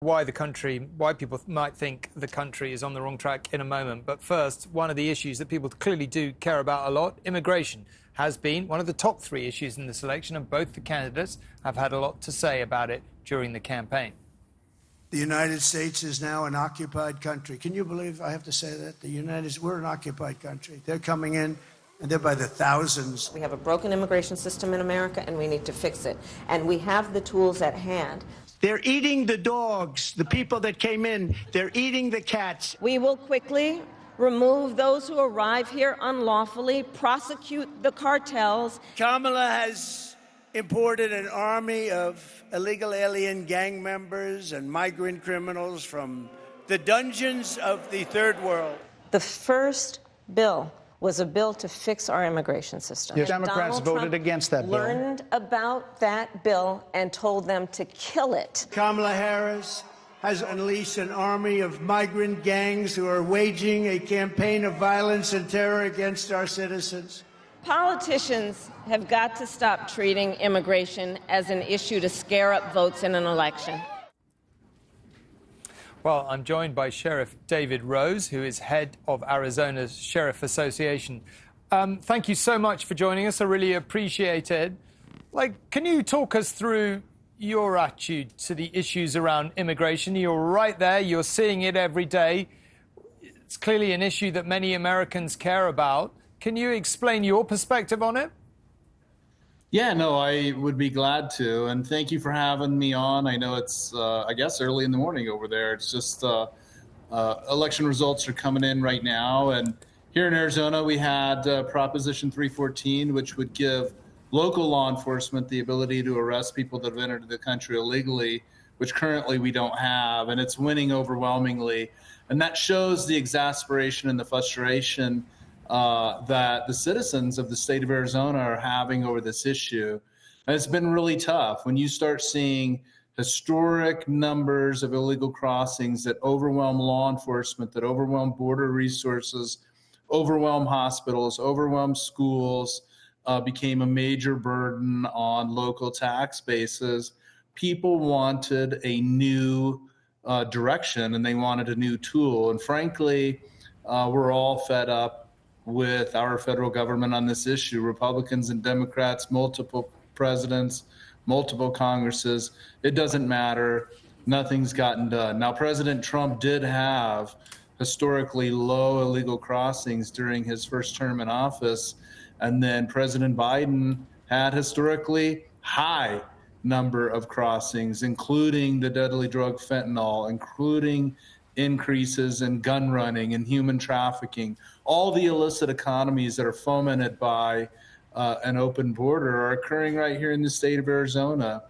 why people might think the country is on the wrong track in a moment. But first, one of the issues that people clearly do care about a lot, immigration, has been one of the top three issues in this election, and both the candidates have had a lot to say about it during the campaign. The United States is now an occupied country. Can you believe I have to say that? We're an occupied country. They're coming in, and they're by the thousands. We have a broken immigration system in America, and we need to fix it. And we have the tools at hand. They're eating the dogs, the people that came in. They're eating the cats. We will quickly remove those who arrive here unlawfully, prosecute the cartels. Kamala has imported an army of illegal alien gang members and migrant criminals from the dungeons of the third world. The first bill was a bill to fix our immigration system. Yes, Democrats voted against that bill. Learned about that bill and told them to kill it. Kamala Harris has unleashed an army of migrant gangs who are waging a campaign of violence and terror against our citizens. Politicians have got to stop treating immigration as an issue to scare up votes in an election. Well, I'm joined by Sheriff David Rose, who is head of Arizona's Sheriff Association. Thank you so much for joining us. I really appreciate it. Can you talk us through your attitude to the issues around immigration? You're right there. You're seeing it every day. It's clearly an issue that many Americans care about. Can you explain your perspective on it? Yeah, no, I would be glad to. And thank you for having me on. I know it's, I guess, early in the morning over there. It's just election results are coming in right now. And here in Arizona, we had Proposition 314, which would give local law enforcement the ability to arrest people that have entered the country illegally, which currently we don't have. And it's winning overwhelmingly. And that shows the exasperation and the frustration that the citizens of the state of Arizona are having over this issue. And it's been really tough when you start seeing historic numbers of illegal crossings that overwhelm law enforcement, that overwhelm border resources, overwhelm hospitals, overwhelm schools, became a major burden on local tax bases. People wanted a new direction, and they wanted a new tool. And frankly, we're all fed up with our federal government on this issue. Republicans and Democrats, multiple presidents, multiple Congresses. It doesn't matter. Nothing's gotten done. Now, President Trump did have historically low illegal crossings during his first term in office. And then President Biden had historically high number of crossings, including the deadly drug fentanyl, including increases in gun running and human trafficking. All the illicit economies that are fomented by an open border are occurring right here in the state of Arizona.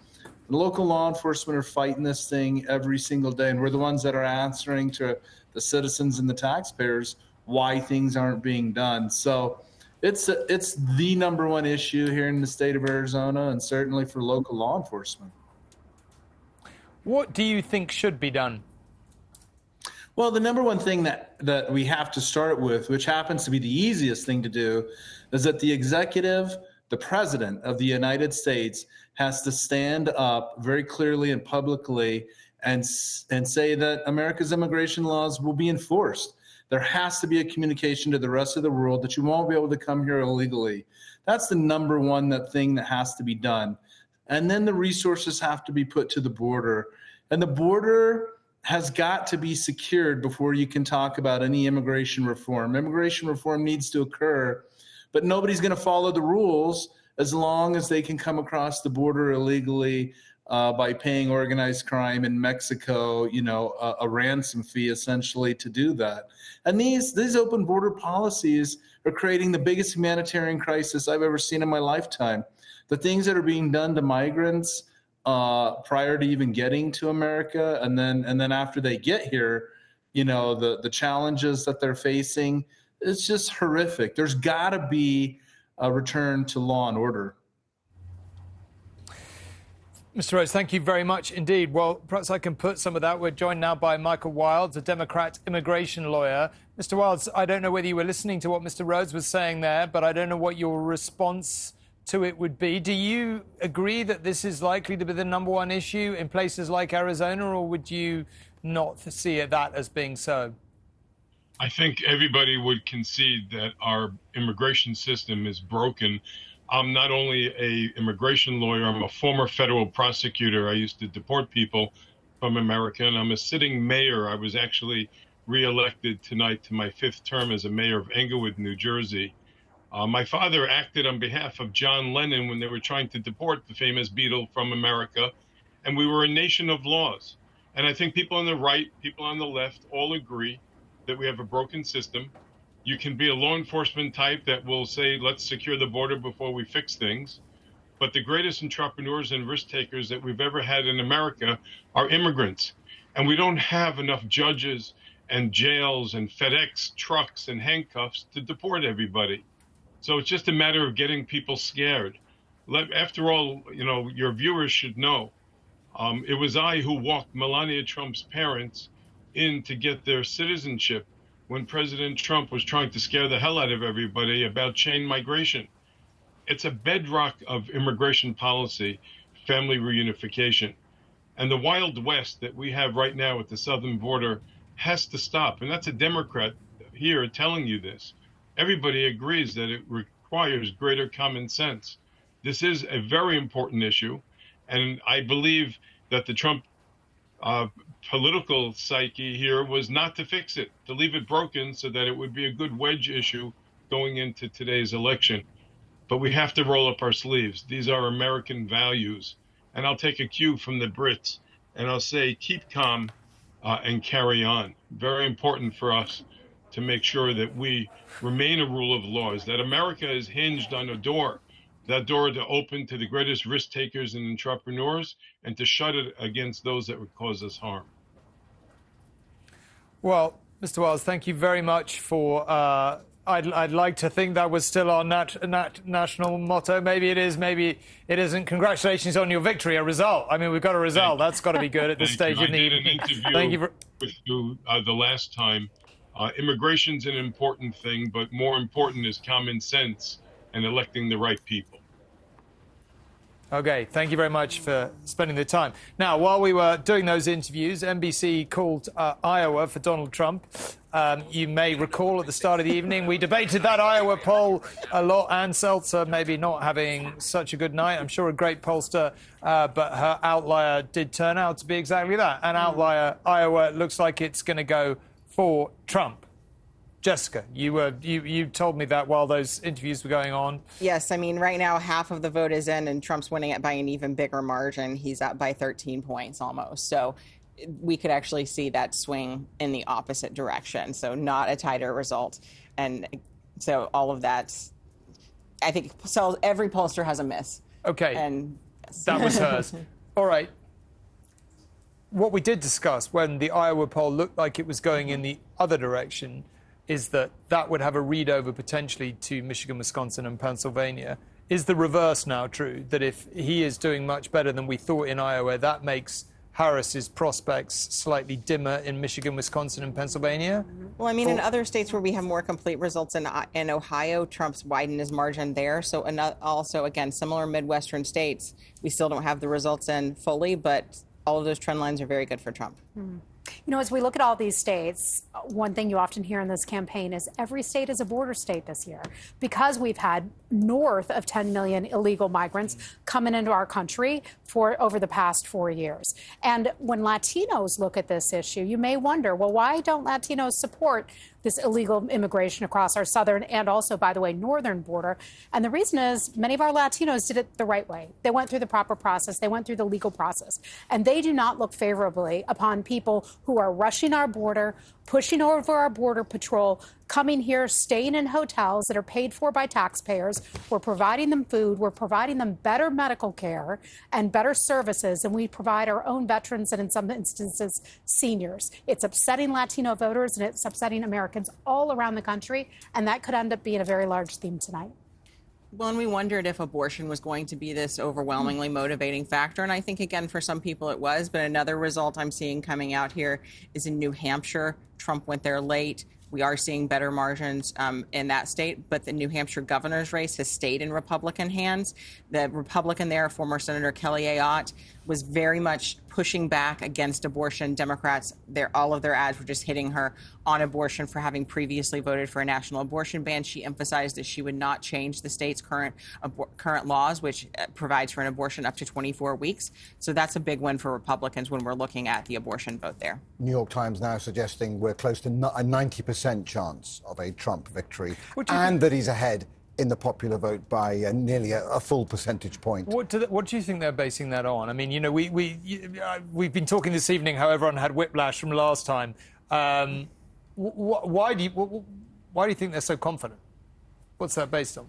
The local law enforcement are fighting this thing every single day, and we're the ones that are answering to the citizens and the taxpayers why things aren't being done. So it's the number one issue here in the state of Arizona, and certainly for local law enforcement. What do you think should be done? Well, the number one thing that we have to start with, which happens to be the easiest thing to do, is that the executive, the president of the United States, has to stand up very clearly and publicly and say that America's immigration laws will be enforced. There has to be a communication to the rest of the world that you won't be able to come here illegally. That's the number one thing that has to be done. And then the resources have to be put to the border. And the border has got to be secured before you can talk about any immigration reform. Immigration reform needs to occur, but nobody's going to follow the rules as long as they can come across the border illegally by paying organized crime in Mexico, a ransom fee essentially to do that. And these open border policies are creating the biggest humanitarian crisis I've ever seen in my lifetime. The things that are being done to migrants prior to even getting to America, and then after they get here, the challenges that they're facing, it's just horrific. There's got to be a return to law and order. Mr. Rose, thank you very much indeed. Well, perhaps I can put some of that. We're joined now by Michael Wilds, a Democrat immigration lawyer. Mr. Wilds, I don't know whether you were listening to what Mr. Rhodes was saying there, but I don't know what your response to it would be. Do you agree that this is likely to be the number one issue in places like Arizona, or would you not see that as being so? I think everybody would concede that our immigration system is broken. I'm not only an immigration lawyer, I'm a former federal prosecutor. I used to deport people from America, and I'm a sitting mayor. I was actually reelected tonight to my 5th term as a mayor of Englewood, New Jersey. My father acted on behalf of John Lennon when they were trying to deport the famous Beatle from America, and we were a nation of laws. And I think people on the right, people on the left all agree that we have a broken system. You can be a law enforcement type that will say, let's secure the border before we fix things. But the greatest entrepreneurs and risk takers that we've ever had in America are immigrants. And we don't have enough judges and jails and FedEx trucks and handcuffs to deport everybody. So it's just a matter of getting people scared. After all, your viewers should know, it was I who walked Melania Trump's parents in to get their citizenship when President Trump was trying to scare the hell out of everybody about chain migration. It's a bedrock of immigration policy, family reunification. And the Wild West that we have right now at the southern border has to stop. And that's a Democrat here telling you this. Everybody agrees that it requires greater common sense. This is a very important issue. And I believe that the Trump political psyche here was not to fix it, to leave it broken so that it would be a good wedge issue going into today's election. But we have to roll up our sleeves. These are American values. And I'll take a cue from the Brits and I'll say, keep calm and carry on. Very important for us to make sure that we remain a rule of laws, that America is hinged on a door, that door to open to the greatest risk takers and entrepreneurs and to shut it against those that would cause us harm. Well, Mr. Wells, thank you very much for... I'd like to think that was still our national motto. Maybe it is, maybe it isn't. Congratulations on your victory, a result. I mean, we've got a result. That's got to be good at this stage in the evening. I did an interview with you the last time. Immigration's an important thing, but more important is common sense and electing the right people. Okay, thank you very much for spending the time. Now, while we were doing those interviews, NBC called Iowa for Donald Trump. You may recall at the start of the evening, we debated that Iowa poll a lot. Ann Seltzer maybe not having such a good night. I'm sure a great pollster, but her outlier did turn out to be exactly that. An outlier, Iowa, looks like it's going to go for Trump. Jessica, you told me that while those interviews were going on. Yes, I mean, right now half of the vote is in and Trump's winning it by an even bigger margin. He's up by 13 points almost. So we could actually see that swing in the opposite direction. So not a tighter result. And so all of that, I think, so every pollster has a miss. Okay, and yes. That was hers. All right. What we did discuss when the Iowa poll looked like it was going in the other direction is that would have a read over potentially to Michigan, Wisconsin and Pennsylvania. Is the reverse now true, that if he is doing much better than we thought in Iowa, that makes Harris's prospects slightly dimmer in Michigan, Wisconsin and Pennsylvania? Well, I mean, in other states where we have more complete results in Ohio, Trump's widened his margin there. So also, again, similar Midwestern states, we still don't have the results in fully, but all of those trend lines are very good for Trump. Mm-hmm. You know, as we look at all these states, one thing you often hear in this campaign is every state is a border state this year because we've had north of 10 million illegal migrants coming into our country for over the past 4 years. And when Latinos look at this issue, you may wonder, well, why don't Latinos support this illegal immigration across our southern and also, by the way, northern border? And the reason is many of our Latinos did it the right way. They went through the proper process. They went through the legal process. And they do not look favorably upon people who are rushing our border, pushing over our border patrol, coming here, staying in hotels that are paid for by taxpayers. We're providing them food. We're providing them better medical care and better services than we provide our own veterans and, in some instances, seniors. It's upsetting Latino voters and it's upsetting Americans all around the country. And that could end up being a very large theme tonight. Well, and we wondered if abortion was going to be this overwhelmingly motivating factor. And I think, again, for some people it was. But another result I'm seeing coming out here is in New Hampshire. Trump went there late. We are seeing better margins in that state, but the New Hampshire governor's race has stayed in Republican hands. The Republican there, former Senator Kelly Ayotte, was very much pushing back against abortion. Democrats, all of their ads were just hitting her on abortion for having previously voted for a national abortion ban. She emphasized that she would not change the state's current laws, which provides for an abortion up to 24 weeks. So that's a big win for Republicans when we're looking at the abortion vote there. New York Times now suggesting we're close to a 90% chance of a Trump victory, and that he's ahead in the popular vote by nearly a full percentage point. What do you think they're basing that on? I mean, you know, we've been talking this evening how everyone had whiplash from last time. Why do you think they're so confident? What's that based on?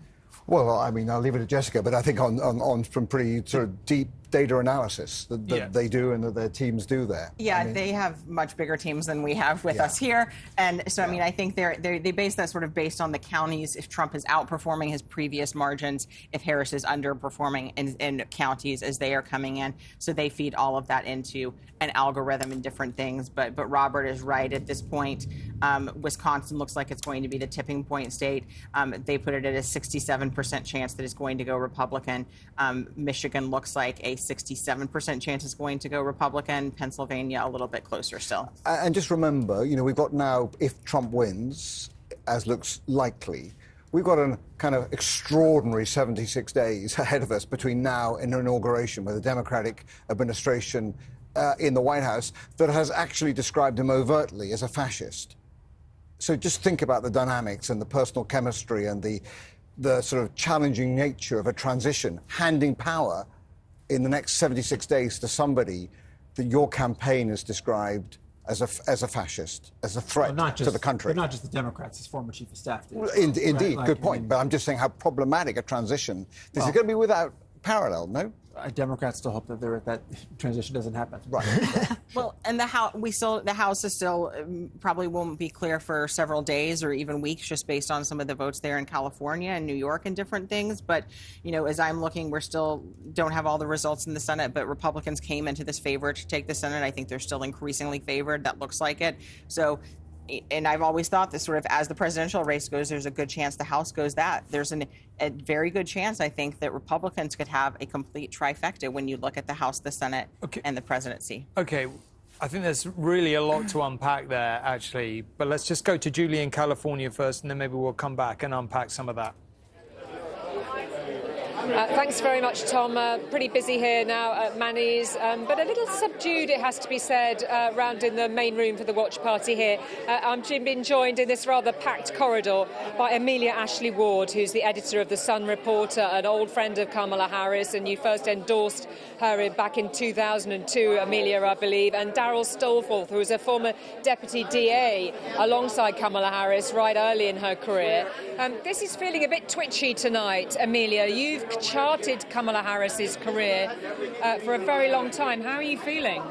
Well, I mean, I'll leave it to Jessica, but I think on from pretty sort of deep data analysis that they do and that their teams do there. Yeah, I mean, they have much bigger teams than we have with us here. And so, I mean, I think they base that sort of based on the counties, if Trump is outperforming his previous margins, if Harris is underperforming in counties as they are coming in. So they feed all of that into an algorithm and different things. But Robert is right at this point. Wisconsin looks like it's going to be the tipping point state. They put it at a 67% chance that it's going to go Republican. Michigan looks like a 67% chance it's going to go Republican. Pennsylvania a little bit closer still. And just remember, you know, we've got now, if Trump wins, as looks likely, we've got a kind of extraordinary 76 days ahead of us between now and inauguration with a Democratic administration in the White House that has actually described him overtly as a fascist. So just think about the dynamics and the personal chemistry and the sort of challenging nature of a transition, handing power in the next 76 days to somebody that your campaign has described as a fascist, as a threat to the country. But not just the Democrats, his former chief of staff did. Well, indeed, right? Good point. But I'm just saying how problematic a transition. This is going to be without parallel, no? Democrats still hope that transition doesn't happen. Right. Well, and the House is still probably won't be clear for several days or even weeks, just based on some of the votes there in California and New York and different things. But you know, as I'm looking, we're still don't have all the results in the Senate. But Republicans came into this favored to take the Senate. I think they're still increasingly favored. That looks like it. So. And I've always thought this sort of as the presidential race goes, there's a good chance the House goes that. There's a very good chance, I think, that Republicans could have a complete trifecta when you look at the House, the Senate, and the presidency. Okay. I think there's really a lot to unpack there, actually. But let's just go to Julie in California first, and then maybe we'll come back and unpack some of that. Thanks very much, Tom. Pretty busy here now at Manny's, but a little subdued, it has to be said, round in the main room for the watch party here. I'm being joined in this rather packed corridor by Amelia Ashley Ward, who's the editor of The Sun Reporter, an old friend of Kamala Harris, and you first endorsed her back in 2002, Amelia, I believe, and Daryl Stolforth, who was a former deputy DA alongside Kamala Harris right early in her career. This is feeling a bit twitchy tonight, Amelia. You've charted Kamala Harris's career for a very long time. How are you feeling?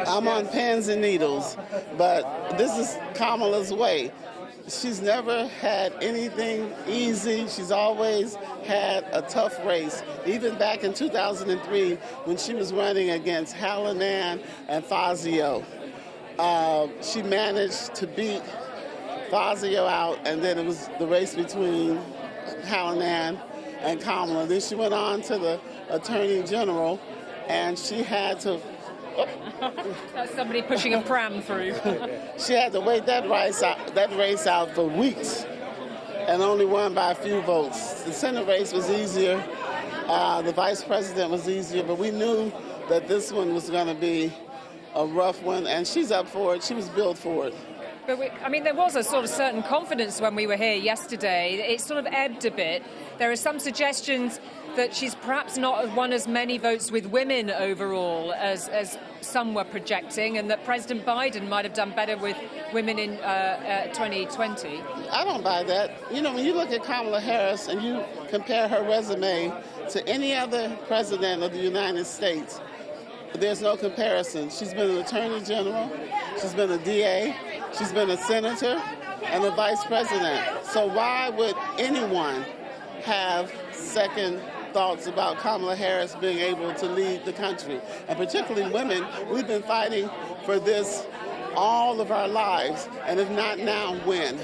I'm on pins and needles, but this is Kamala's way. She's never had anything easy. She's always had a tough race. Even back in 2003, when she was running against Hallinan and Fazio, she managed to beat Fazio out, and then it was the race between Hallinan and Kamala. Then she went on to the Attorney General, and she had to... That's somebody pushing a pram through. She had to wait that race out for weeks and only won by a few votes. The Senate race was easier. The vice president was easier, but we knew that this one was going to be a rough one, and she's up for it. She was built for it. But there was a sort of certain confidence when we were here yesterday. It sort of ebbed a bit. There are some suggestions that she's perhaps not won as many votes with women overall as some were projecting, and that President Biden might have done better with women in 2020. I don't buy that. You know, when you look at Kamala Harris and you compare her resume to any other president of the United States, there's no comparison. She's been an attorney general, she's been a DA, she's been a senator, and a vice president. So why would anyone have second thoughts about Kamala Harris being able to lead the country? And particularly women, we've been fighting for this all of our lives. And if not now, when?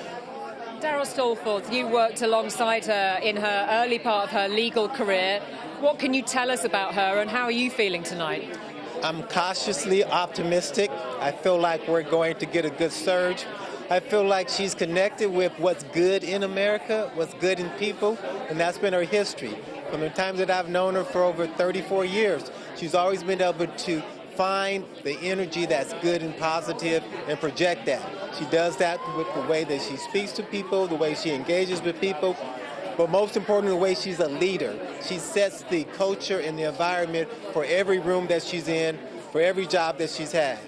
Darryl Stallforth, you worked alongside her in her early part of her legal career. What can you tell us about her and how are you feeling tonight? I'm cautiously optimistic. I feel like we're going to get a good surge. I feel like she's connected with what's good in America, what's good in people, and that's been her history. From the times that I've known her for over 34 years, she's always been able to find the energy that's good and positive and project that. She does that with the way that she speaks to people, the way she engages with people, but most importantly, the way she's a leader. She sets the culture and the environment for every room that she's in, for every job that she's had.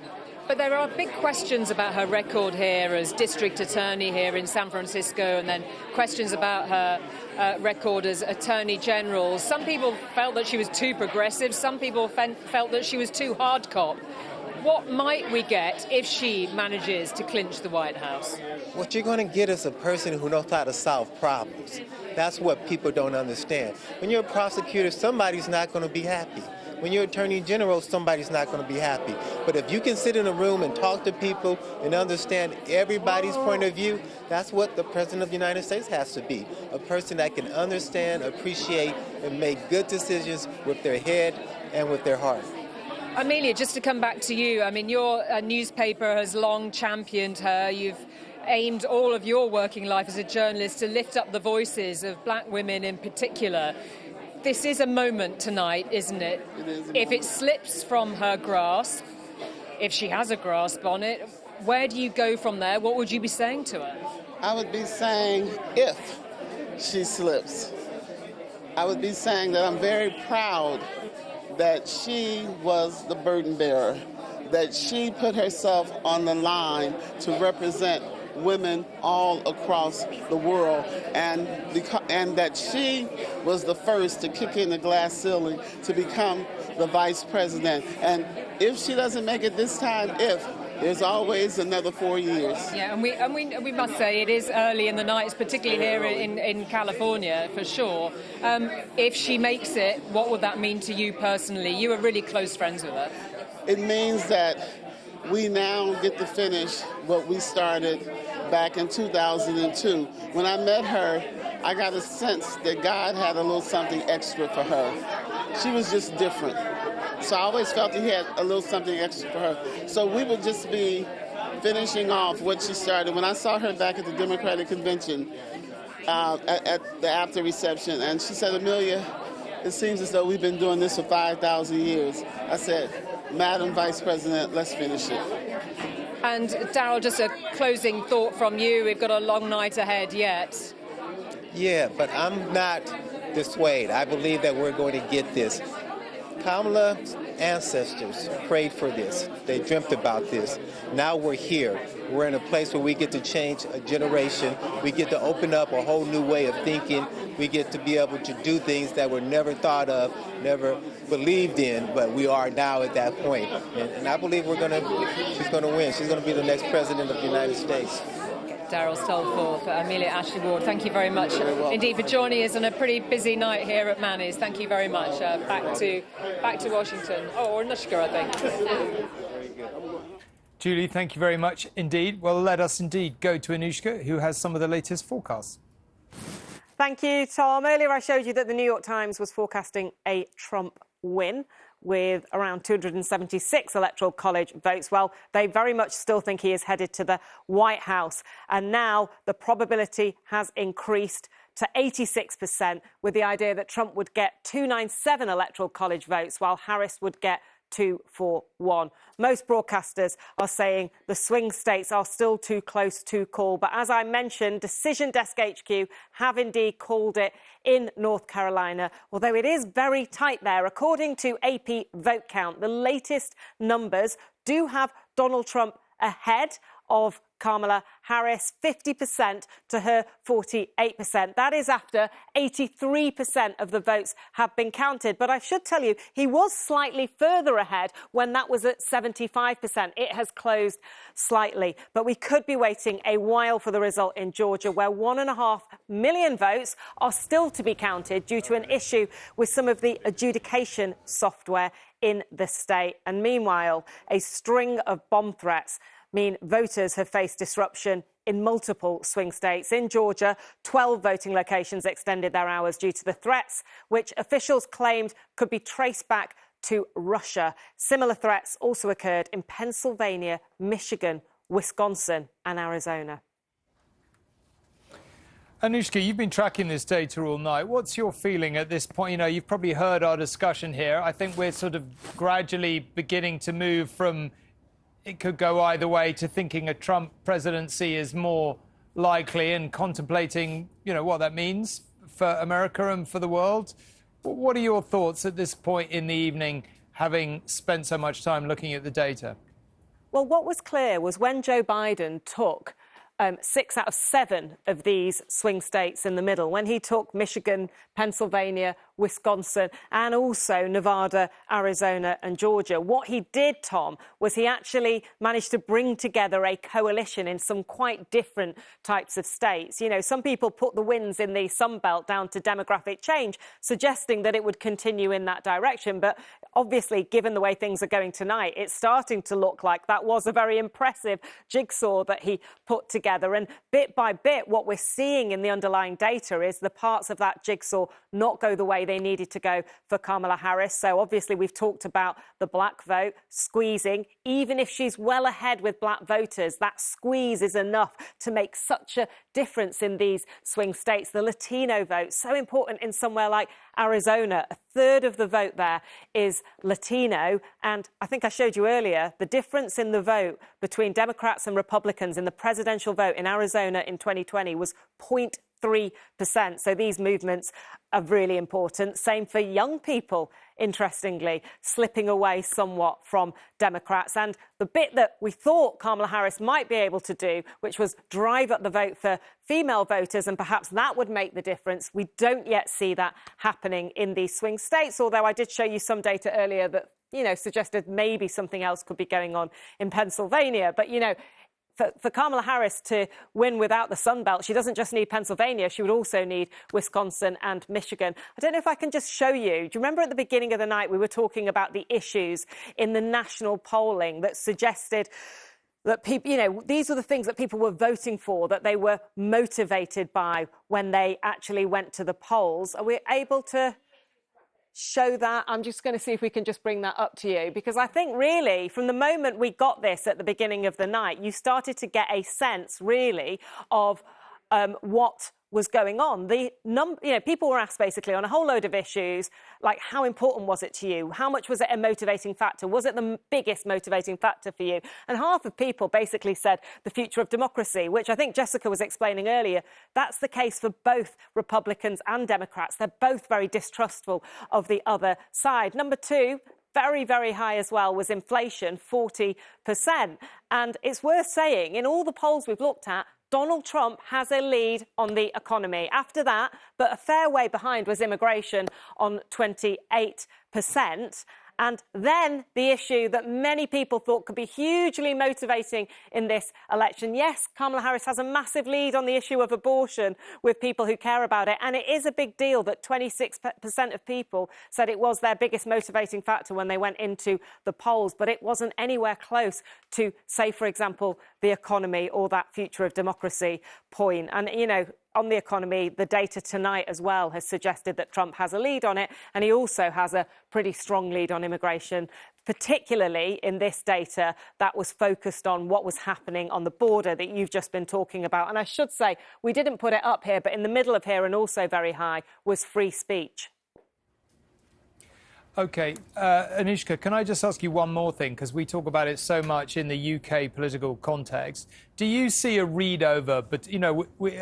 But there are big questions about her record here as district attorney here in San Francisco, and then questions about her record as attorney general. Some people felt that she was too progressive. Some people felt that she was too hard cop. What might we get if she manages to clinch the White House? What you're going to get is a person who knows how to solve problems. That's what people don't understand. When you're a prosecutor, somebody's not going to be happy. When you're Attorney General, somebody's not going to be happy. But if you can sit in a room and talk to people and understand everybody's point of view, that's what the President of the United States has to be. A person that can understand, appreciate, and make good decisions with their head and with their heart. Amelia, just to come back to you, I mean, your newspaper has long championed her. You've aimed all of your working life as a journalist to lift up the voices of black women in particular. This is a moment tonight, isn't it? If it slips from her grasp, if she has a grasp on it, where do you go from there? What would you be saying to her? I would be saying, if she slips, I would be saying that I'm very proud that she was the burden bearer, that she put herself on the line to represent women all across the world, and that she was the first to kick in the glass ceiling to become the vice president. And if she doesn't make it this time, there's always another 4 years. Yeah, and we must say it is early in the night, particularly here in California, for sure. If she makes it, what would that mean to you personally? You were really close friends with her. It means that we now get to finish what we started back in 2002. When I met her, I got a sense that God had a little something extra for her. She was just different. So I always felt He had a little something extra for her. So we would just be finishing off what she started. When I saw her back at the Democratic Convention at the after reception, and she said, "Amelia, it seems as though we've been doing this for 5,000 years. I said, "Madam Vice President, let's finish it." And Darryl, just a closing thought from you. We've got a long night ahead yet. Yeah, but I'm not dissuaded. I believe that we're going to get this. Kamala's ancestors prayed for this. They dreamt about this. Now we're here. We're in a place where we get to change a generation. We get to open up a whole new way of thinking. We get to be able to do things that were never thought of, never believed in, but we are now at that point. And I believe she's going to win. She's going to be the next president of the United States. Darryl Stallforth, Amelia Ashley Ward, thank you very much indeed for joining us on a pretty busy night here at Manny's. Thank you very much. Back to Washington. Oh, or Anushka, I think. Julie, thank you very much indeed. Well, let us indeed go to Anushka, who has some of the latest forecasts. Thank you, Tom. Earlier I showed you that the New York Times was forecasting a Trump win with around 276 electoral college votes. Well, they very much still think he is headed to the White House. And now the probability has increased to 86%, with the idea that Trump would get 297 electoral college votes, while Harris would get 241. Most broadcasters are saying the swing states are still too close to call. But as I mentioned, Decision Desk HQ have indeed called it in North Carolina, although it is very tight there. According to AP Vote Count, the latest numbers do have Donald Trump ahead of Kamala Harris, 50% to her 48%. That is after 83% of the votes have been counted. But I should tell you, he was slightly further ahead when that was at 75%. It has closed slightly. But we could be waiting a while for the result in Georgia, where 1.5 million votes are still to be counted due to an issue with some of the adjudication software in the state. And meanwhile, a string of bomb threats mean voters have faced disruption in multiple swing states. In Georgia, 12 voting locations extended their hours due to the threats, which officials claimed could be traced back to Russia. Similar threats also occurred in Pennsylvania, Michigan, Wisconsin and Arizona. Anushka, you've been tracking this data all night. What's your feeling at this point? You know, you've probably heard our discussion here. I think we're sort of gradually beginning to move from it could go either way to thinking a Trump presidency is more likely and contemplating, you know, what that means for America and for the world. What are your thoughts at this point in the evening, having spent so much time looking at the data? Well, what was clear was when Joe Biden took 6 out of 7 of these swing states in the middle, when he took Michigan, Pennsylvania, Wisconsin, and also Nevada, Arizona and Georgia. What he did, Tom, was he actually managed to bring together a coalition in some quite different types of states. You know, some people put the wins in the Sun Belt down to demographic change, suggesting that it would continue in that direction. But obviously, given the way things are going tonight, it's starting to look like that was a very impressive jigsaw that he put together. And bit by bit, what we're seeing in the underlying data is the parts of that jigsaw not go the way they needed to go for Kamala Harris. So obviously, we've talked about the black vote squeezing. Even if she's well ahead with black voters, that squeeze is enough to make such a difference in these swing states. The Latino vote, so important in somewhere like Arizona. A third of the vote there is Latino. And I think I showed you earlier, the difference in the vote between Democrats and Republicans in the presidential vote in Arizona in 2020 was 0.3%. So these movements are really important. Same for young people, interestingly, slipping away somewhat from Democrats. And the bit that we thought Kamala Harris might be able to do, which was drive up the vote for female voters, and perhaps that would make the difference. We don't yet see that happening in these swing states, although I did show you some data earlier that, you know, suggested maybe something else could be going on in Pennsylvania. But, you know, for Kamala Harris to win without the Sun Belt, she doesn't just need Pennsylvania, she would also need Wisconsin and Michigan. I don't know if I can just show you. Do you remember at the beginning of the night we were talking about the issues in the national polling that suggested that people, you know, these were the things that people were voting for, that they were motivated by when they actually went to the polls? Are we able to show that? I'm just going to see if we can just bring that up to you, because I think really from the moment we got this at the beginning of the night, you started to get a sense really of what was going on. People were asked basically on a whole load of issues, like how important was it to you? How much was it a motivating factor? Was it the biggest motivating factor for you? And half of people basically said the future of democracy, which I think Jessica was explaining earlier. That's the case for both Republicans and Democrats. They're both very distrustful of the other side. Number 2, very, very high as well, was inflation, 40%. And it's worth saying, in all the polls we've looked at, Donald Trump has a lead on the economy. After that, but a fair way behind, was immigration on 28%. And then the issue that many people thought could be hugely motivating in this election. Yes, Kamala Harris has a massive lead on the issue of abortion with people who care about it. And it is a big deal that 26% of people said it was their biggest motivating factor when they went into the polls. But it wasn't anywhere close to, say, for example, the economy or that future of democracy point. And, you know, on the economy, the data tonight as well has suggested that Trump has a lead on it, and he also has a pretty strong lead on immigration, particularly in this data that was focused on what was happening on the border that you've just been talking about. And I should say, we didn't put it up here, but in the middle of here and also very high was free speech. OK, Anushka, can I just ask you one more thing? Because we talk about it so much in the UK political context. Do you see a read over? But, you know, we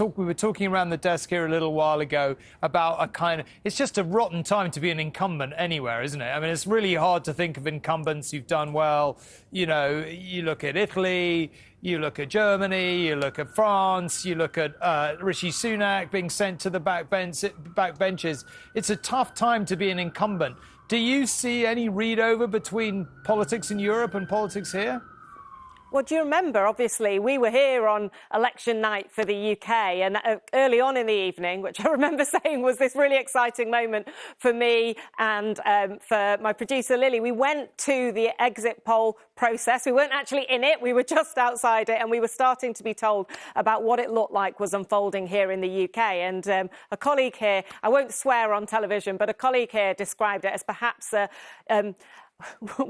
were talking around the desk here a little while ago about a kind of... It's just a rotten time to be an incumbent anywhere, isn't it? I mean, it's really hard to think of incumbents who've done well. You know, you look at Italy, you look at Germany, you look at France, you look at Rishi Sunak being sent to the backbenches. It's a tough time to be an incumbent. Do you see any read over between politics in Europe and politics here? Well, do you remember, obviously, we were here on election night for the UK, and early on in the evening, which I remember saying was this really exciting moment for me and for my producer, Lily, we went to the exit poll process. We weren't actually in it, we were just outside it, and we were starting to be told about what it looked like was unfolding here in the UK. And a colleague here, I won't swear on television, but a colleague here described it as perhaps a...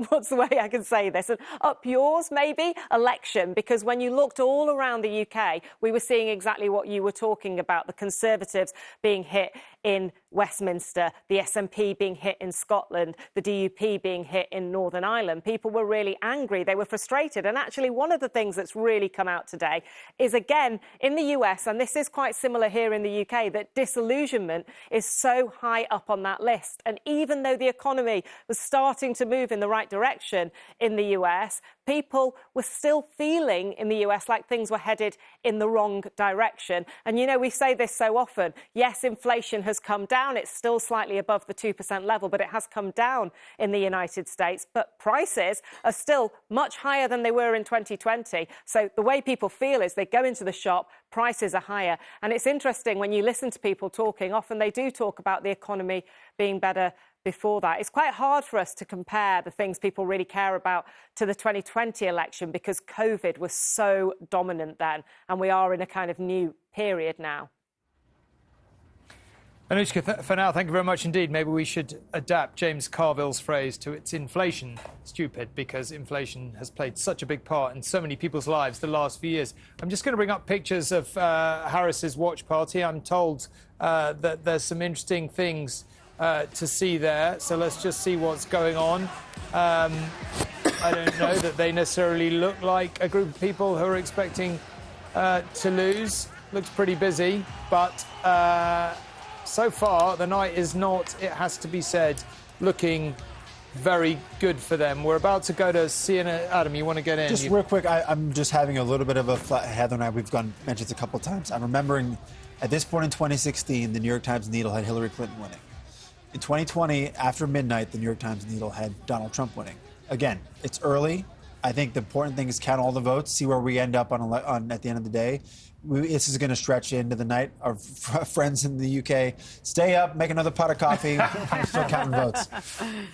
what's the way I can say this? An up yours, maybe, election, because when you looked all around the UK, we were seeing exactly what you were talking about, the Conservatives being hit in Westminster, the SNP being hit in Scotland, the DUP being hit in Northern Ireland. People were really angry. They were frustrated. And actually, one of the things that's really come out today is, again, in the US, and this is quite similar here in the UK, that disillusionment is so high up on that list. And even though the economy was starting to move in the right direction in the US, people were still feeling in the US like things were headed in the wrong direction. And, you know, we say this so often. Yes, inflation has come down. It's still slightly above the 2% level, but it has come down in the United States. But prices are still much higher than they were in 2020. So the way people feel is they go into the shop, prices are higher. And it's interesting when you listen to people talking, often they do talk about the economy being better before that. It's quite hard for us to compare the things people really care about to the 2020 election because COVID was so dominant then, and we are in a kind of new period now. Anushka, for now, thank you very much indeed. Maybe we should adapt James Carville's phrase to it's inflation stupid, because inflation has played such a big part in so many people's lives the last few years. I'm just going to bring up pictures of Harris's watch party. I'm told that there's some interesting things to see there. So let's just see what's going on. I don't know that they necessarily look like a group of people who are expecting to lose. Looks pretty busy, but so far the night is not, it has to be said, looking very good for them. We're about to go to CNN. Adam, you want to get in? Just real quick, I'm just having a little bit of a Heather and I, we've mentioned a couple of times. I'm remembering at this point in 2016, the New York Times Needle had Hillary Clinton winning. In 2020, after midnight, the New York Times Needle had Donald Trump winning. Again, it's early. I think the important thing is count all the votes, see where we end up on at the end of the day. This is going to stretch into the night. Our friends in the UK, stay up, make another pot of coffee, start counting votes.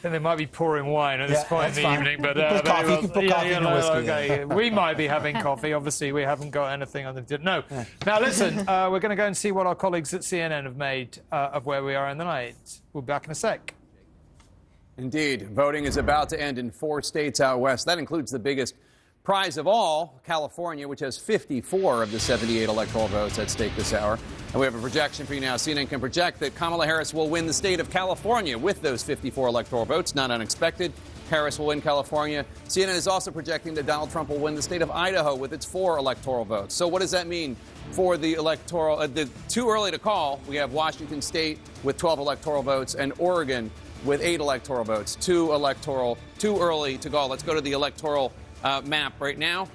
Then they might be pouring wine at this point in the evening. But coffee, you can put coffee in the whiskey. Okay. We might be having coffee. Obviously, we haven't got anything on the... No. Yeah. Now, listen, we're going to go and see what our colleagues at CNN have made of where we are in the night. We'll be back in a sec. Indeed. Voting is about to end in 4 states out west. That includes the biggest prize of all, California, which has 54 of the 78 electoral votes at stake this hour. And we have a projection for you now. CNN can project that Kamala Harris will win the state of California with those 54 electoral votes. Not unexpected. Harris will win California. CNN is also projecting that Donald Trump will win the state of Idaho with its 4 electoral votes. So what does that mean for the electoral? Too early to call. We have Washington State with 12 electoral votes and Oregon with 8 electoral votes. Too early to call. Let's go to the electoral map right now.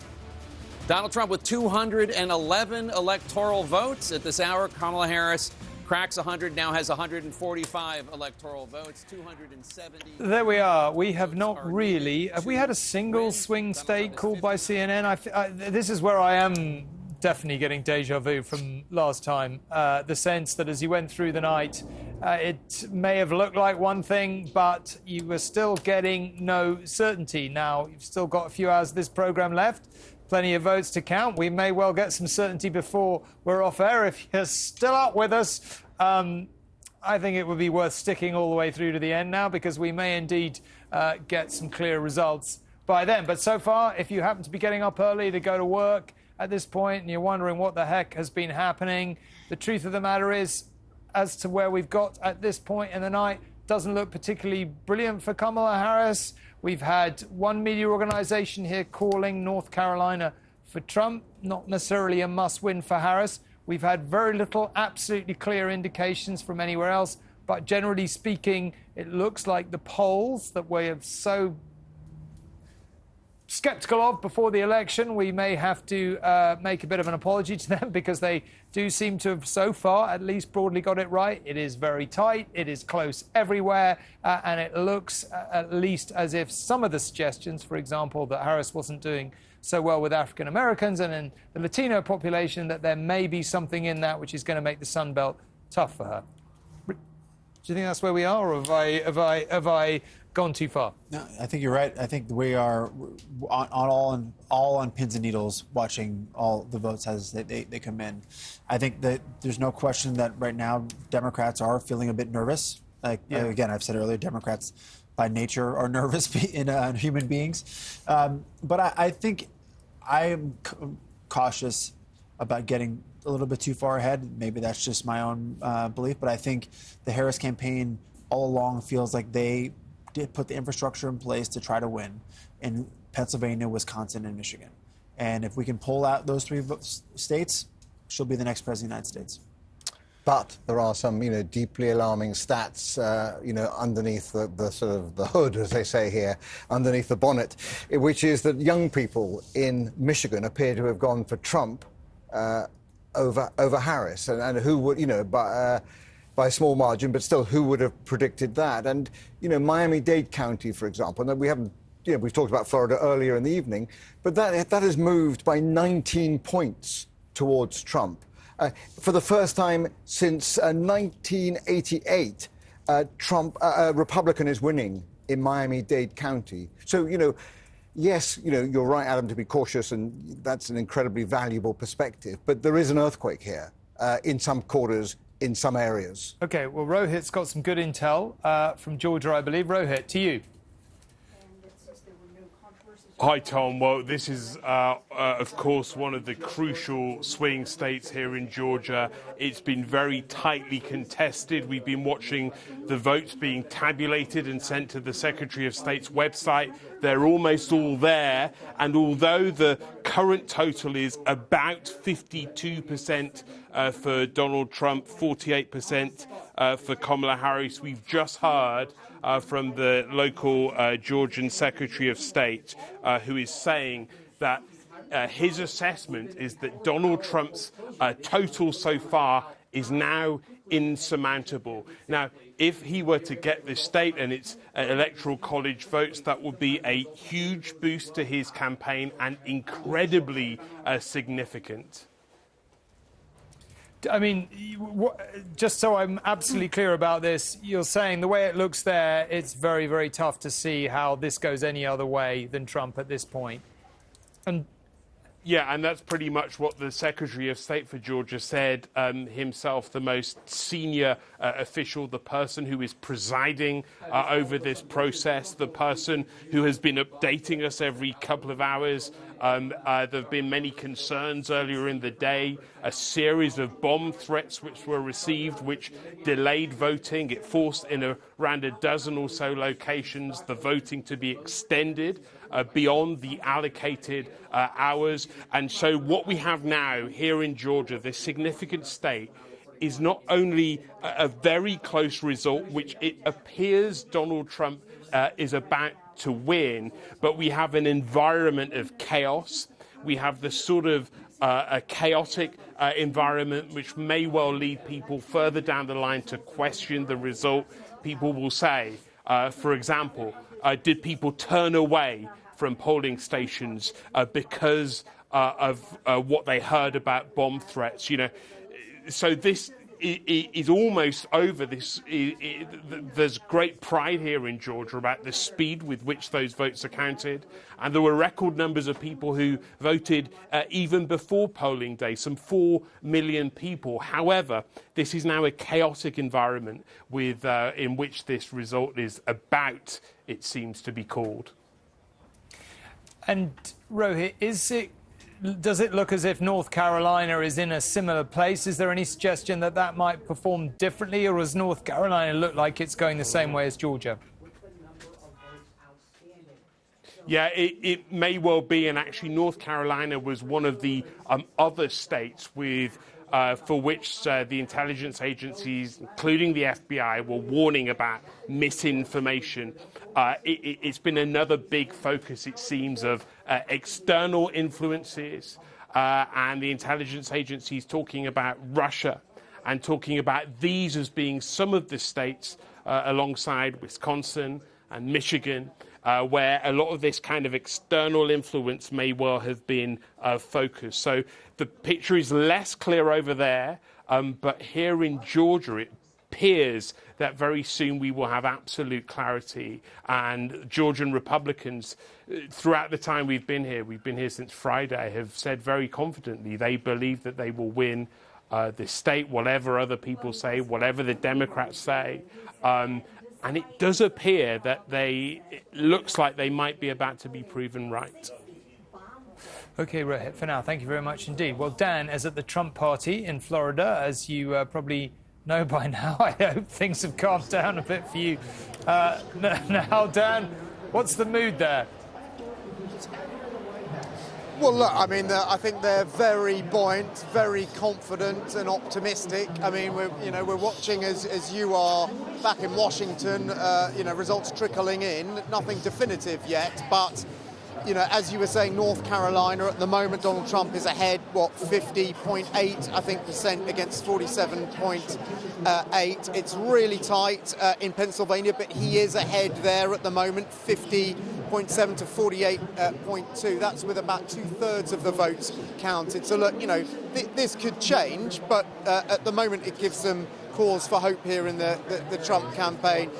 Donald Trump with 211 electoral votes at this hour. Kamala Harris cracks 100, now has 145 electoral votes, 270. There we are. We have not really... Have we had a single swing state called by CNN? This is where I am definitely getting deja vu from last time. The sense that as you went through the night, it may have looked like one thing, but you were still getting no certainty. Now, you've still got a few hours of this programme left. Plenty of votes to count. We may well get some certainty before we're off air. If you're still up with us, I think it would be worth sticking all the way through to the end now, because we may indeed get some clear results by then. But so far, if you happen to be getting up early to go to work at this point and you're wondering what the heck has been happening, the truth of the matter is, as to where we've got at this point in the night, doesn't look particularly brilliant for Kamala Harris. We've had one media organisation here calling North Carolina for Trump, not necessarily a must-win for Harris. We've had very little absolutely clear indications from anywhere else, but generally speaking, it looks like the polls that we have so sceptical of before the election. We may have to make a bit of an apology to them because they do seem to have, so far, at least broadly got it right. It is very tight. It is close everywhere. And it looks at least as if some of the suggestions, for example, that Harris wasn't doing so well with African Americans and in the Latino population, that there may be something in that which is going to make the Sun Belt tough for her. Do you think that's where we are, or have I gone too far? No, I think you're right. I think we are all on pins and needles watching all the votes as they come in. I think that there's no question that right now Democrats are feeling a bit nervous. Again, I've said earlier, Democrats by nature are nervous in human beings. But I think I am cautious about getting a little bit too far ahead. Maybe that's just my own belief, but I think the Harris campaign all along feels like they did put the infrastructure in place to try to win in Pennsylvania, Wisconsin, and Michigan. And if we can pull out those three states, she'll be the next president of the United States. But there are some, deeply alarming stats, underneath the sort of the hood, as they say here, underneath the bonnet, which is that young people in Michigan appear to have gone for Trump over Harris, and who would, by a small margin, but still, who would have predicted that? And, Miami-Dade County, for example, and we haven't, we've talked about Florida earlier in the evening, but that has moved by 19 points towards Trump. For the first time since 1988, a Republican is winning in Miami-Dade County. So, yes, you're right, Adam, to be cautious, and that's an incredibly valuable perspective. But there is an earthquake here in some quarters, in some areas. OK, well, Rohit's got some good intel from Georgia, I believe. Rohit, to you. Hi, Tom. Well, this is, of course, one of the crucial swing states here in Georgia. It's been very tightly contested. We've been watching the votes being tabulated and sent to the Secretary of State's website. They're almost all there. And although the current total is about 52% for Donald Trump, 48% for Kamala Harris, we've just heard from the local Georgian Secretary of State, who is saying that his assessment is that Donald Trump's total so far is now insurmountable. Now, if he were to get this state and its electoral college votes, that would be a huge boost to his campaign and incredibly significant. I mean, just so I'm absolutely clear about this, you're saying the way it looks there, it's very, very tough to see how this goes any other way than Trump at this point. Yeah, and that's pretty much what the Secretary of State for Georgia said himself, the most senior official, the person who is presiding over this process, the person who has been updating us every couple of hours. There have been many concerns earlier in the day, a series of bomb threats which were received, which delayed voting. It forced in around a dozen or so locations the voting to be extended beyond the allocated hours. And so what we have now here in Georgia, this significant state, is not only a very close result, which it appears Donald Trump is about to win, but we have an environment of chaos. We have the sort of a chaotic environment which may well lead people further down the line to question the result. People will say, for example, did people turn away from polling stations because of what they heard about bomb threats? So this is almost over. There's great pride here in Georgia about the speed with which those votes are counted. And there were record numbers of people who voted even before polling day, some 4 million people. However, this is now a chaotic environment in which this result is about, it seems to be called. And Rohit, does it look as if North Carolina is in a similar place? Is there any suggestion that that might perform differently, or does North Carolina look like it's going the same way as Georgia? Yeah, it may well be, and actually North Carolina was one of the other states for which the intelligence agencies, including the FBI, were warning about misinformation. It's been another big focus, it seems, of external influences and the intelligence agencies talking about Russia and talking about these as being some of the states alongside Wisconsin and Michigan, where a lot of this kind of external influence may well have been focused. So the picture is less clear over there, but here in Georgia it appears that very soon we will have absolute clarity. And Georgian Republicans, throughout the time we've been here since Friday, have said very confidently they believe that they will win the state, whatever other people say, whatever the Democrats say. And it does appear that it looks like they might be about to be proven right. OK, Rohit, for now, thank you very much indeed. Well, Dan is at the Trump party in Florida, as you probably know by now. I hope things have calmed down a bit for you. Now, Dan, what's the mood there? Well, look, I mean, I think they're very buoyant, very confident and optimistic. I mean, we're watching as you are back in Washington, results trickling in. Nothing definitive yet, but, as you were saying, North Carolina at the moment, Donald Trump is ahead, 50.8%, I think, against 47.8%. It's really tight in Pennsylvania, but he is ahead there at the moment, 50.7 to 48.2. That's with about 2/3 of the votes counted. So look, this could change, but at the moment it gives them cause for hope here in the Trump campaign.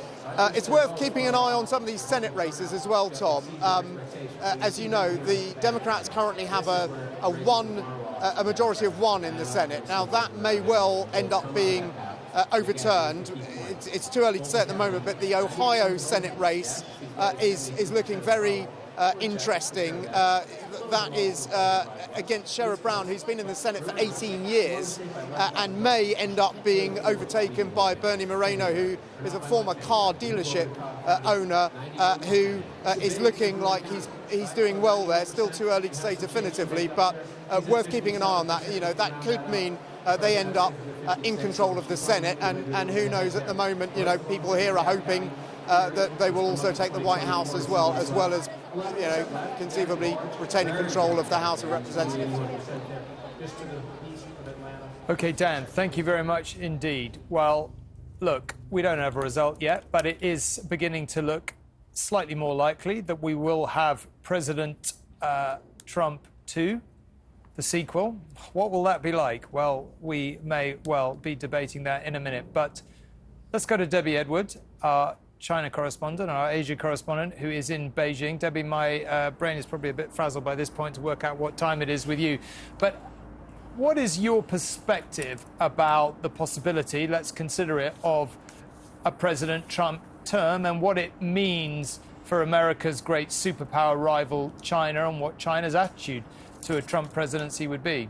It's worth keeping an eye on some of these Senate races as well, Tom. As you know, the Democrats currently have a majority of 1 in the Senate. Now that may well end up being overturned. It's too early to say at the moment, but the Ohio Senate race is looking very interesting. That is against Sherrod Brown, who's been in the Senate for 18 years and may end up being overtaken by Bernie Moreno, who is a former car dealership owner who is looking like he's doing well there. Still too early to say definitively, but worth keeping an eye on that. That could mean they end up in control of the Senate, and who knows at the moment, people here are hoping that they will also take the White House as well as conceivably retaining control of the House of Representatives. OK, Dan, thank you very much indeed. Well, look, we don't have a result yet, but it is beginning to look slightly more likely that we will have President Trump 2, the sequel. What will that be like? Well, we may well be debating that in a minute, but let's go to Debbie Edward, our China correspondent, our Asia correspondent, who is in Beijing. Debbie, my brain is probably a bit frazzled by this point to work out what time it is with you. But what is your perspective about the possibility, let's consider it, of a President Trump term and what it means for America's great superpower rival China and what China's attitude to a Trump presidency would be?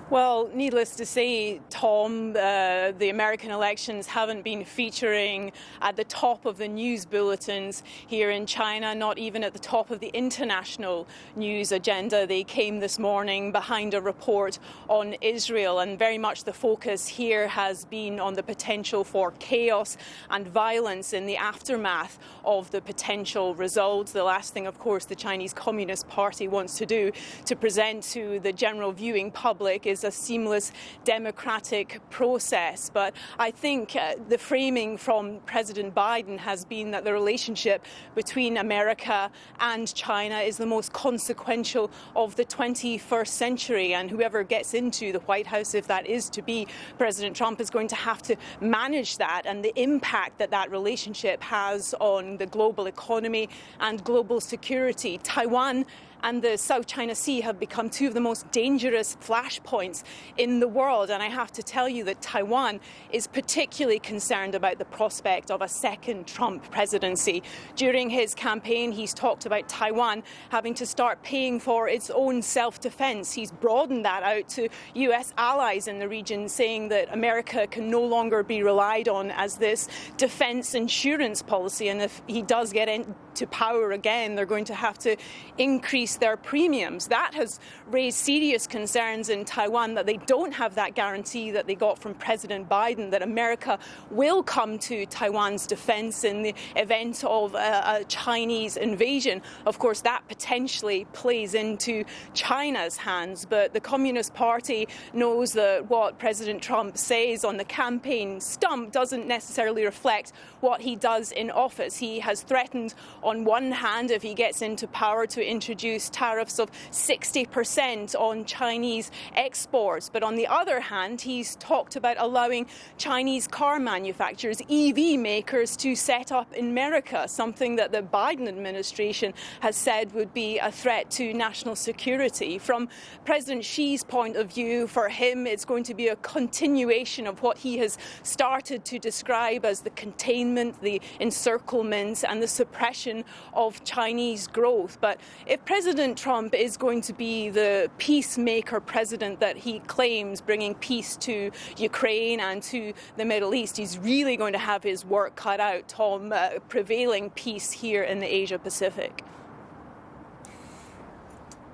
Well, needless to say, Tom, the American elections haven't been featuring at the top of the news bulletins here in China, not even at the top of the international news agenda. They came this morning behind a report on Israel, and very much the focus here has been on the potential for chaos and violence in the aftermath of the potential results. The last thing, of course, the Chinese Communist Party wants to do to present to the general viewing public is a seamless democratic process. But I think the framing from President Biden has been that the relationship between America and China is the most consequential of the 21st century. And whoever gets into the White House, if that is to be President Trump, is going to have to manage that and the impact that that relationship has on the global economy and global security. Taiwan and the South China Sea have become two of the most dangerous flashpoints in the world. And I have to tell you that Taiwan is particularly concerned about the prospect of a second Trump presidency. During his campaign, he's talked about Taiwan having to start paying for its own self-defense. He's broadened that out to U.S. allies in the region, saying that America can no longer be relied on as this defense insurance policy. And if he does get to power again, they're going to have to increase their premiums. That has raised serious concerns in Taiwan that they don't have that guarantee that they got from President Biden that America will come to Taiwan's defense in the event of a Chinese invasion. Of course, that potentially plays into China's hands, but the Communist Party knows that what President Trump says on the campaign stump doesn't necessarily reflect what he does in office. He has threatened, on one hand, if he gets into power, to introduce tariffs of 60% on Chinese exports. But on the other hand, he's talked about allowing Chinese car manufacturers, EV makers, to set up in America, something that the Biden administration has said would be a threat to national security. From President Xi's point of view, for him, it's going to be a continuation of what he has started to describe as the containment, the encirclement, and the suppression of Chinese growth. But if President Trump is going to be the peacemaker president that he claims, bringing peace to Ukraine and to the Middle East, he's really going to have his work cut out, Tom, prevailing peace here in the Asia-Pacific.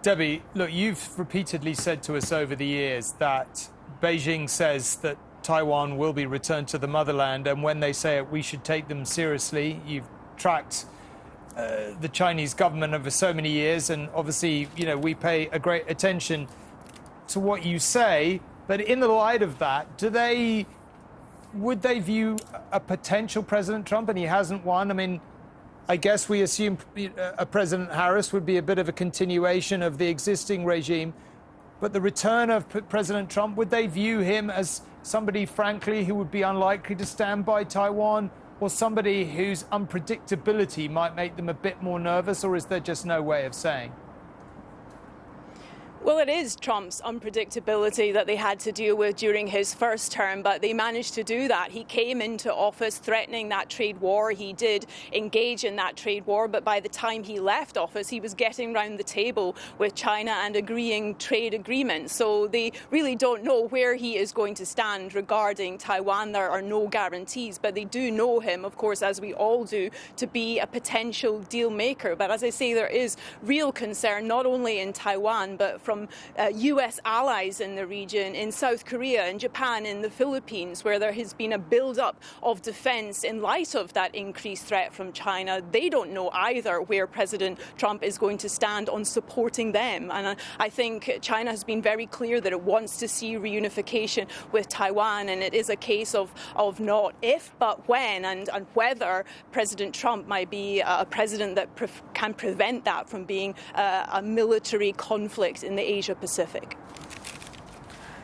Debbie, look, you've repeatedly said to us over the years that Beijing says that Taiwan will be returned to the motherland, and when they say it, we should take them seriously. You've tracked the Chinese government over so many years, and obviously, you know, we pay a great attention to what you say. But in the light of that, would they view a potential President Trump, and he hasn't won? I mean, I guess we assume a President Harris would be a bit of a continuation of the existing regime. But the return of President Trump, would they view him as somebody, frankly, who would be unlikely to stand by Taiwan, or somebody whose unpredictability might make them a bit more nervous, or is there just no way of saying? Well, it is Trump's unpredictability that they had to deal with during his first term, but they managed to do that. He came into office threatening that trade war. He did engage in that trade war, but by the time he left office, he was getting round the table with China and agreeing trade agreements. So they really don't know where he is going to stand regarding Taiwan. There are no guarantees, but they do know him, of course, as we all do, to be a potential deal maker. But as I say, there is real concern, not only in Taiwan, but from US allies in the region, in South Korea, in Japan, in the Philippines, where there has been a build-up of defense in light of that increased threat from China. They don't know either where President Trump is going to stand on supporting them. And I think China has been very clear that it wants to see reunification with Taiwan, and it is a case of not if, but when, and whether President Trump might be a president that can prevent that from being a military conflict in the Asia-Pacific.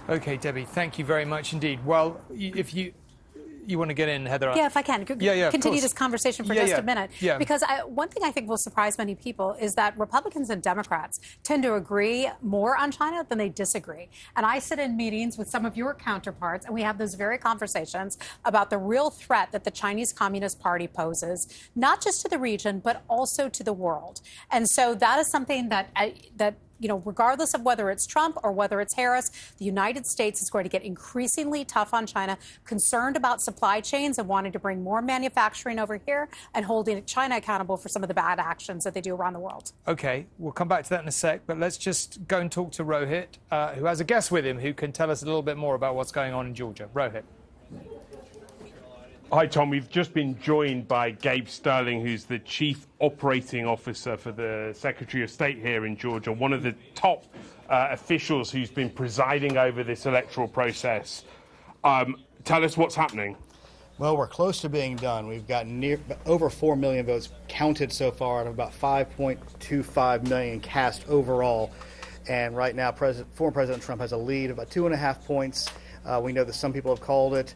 OK, Debbie, thank you very much indeed. Well, if you want to get in, Heather. Yeah, if I can. Continue this conversation for just a minute. Yeah. Because one thing I think will surprise many people is that Republicans and Democrats tend to agree more on China than they disagree. And I sit in meetings with some of your counterparts, and we have those very conversations about the real threat that the Chinese Communist Party poses, not just to the region, but also to the world. And so that is something that you know, regardless of whether it's Trump or whether it's Harris, the United States is going to get increasingly tough on China, concerned about supply chains and wanting to bring more manufacturing over here and holding China accountable for some of the bad actions that they do around the world. OK, we'll come back to that in a sec, but let's just go and talk to Rohit, who has a guest with him who can tell us a little bit more about what's going on in Georgia. Rohit. Hi, Tom. We've just been joined by Gabe Sterling, who's the Chief Operating Officer for the Secretary of State here in Georgia, one of the top officials who's been presiding over this electoral process. Tell us what's happening. Well, we're close to being done. We've got over 4 million votes counted so far out of about 5.25 million cast overall. And right now, former President Trump has a lead of about 2.5 points. We know that some people have called it.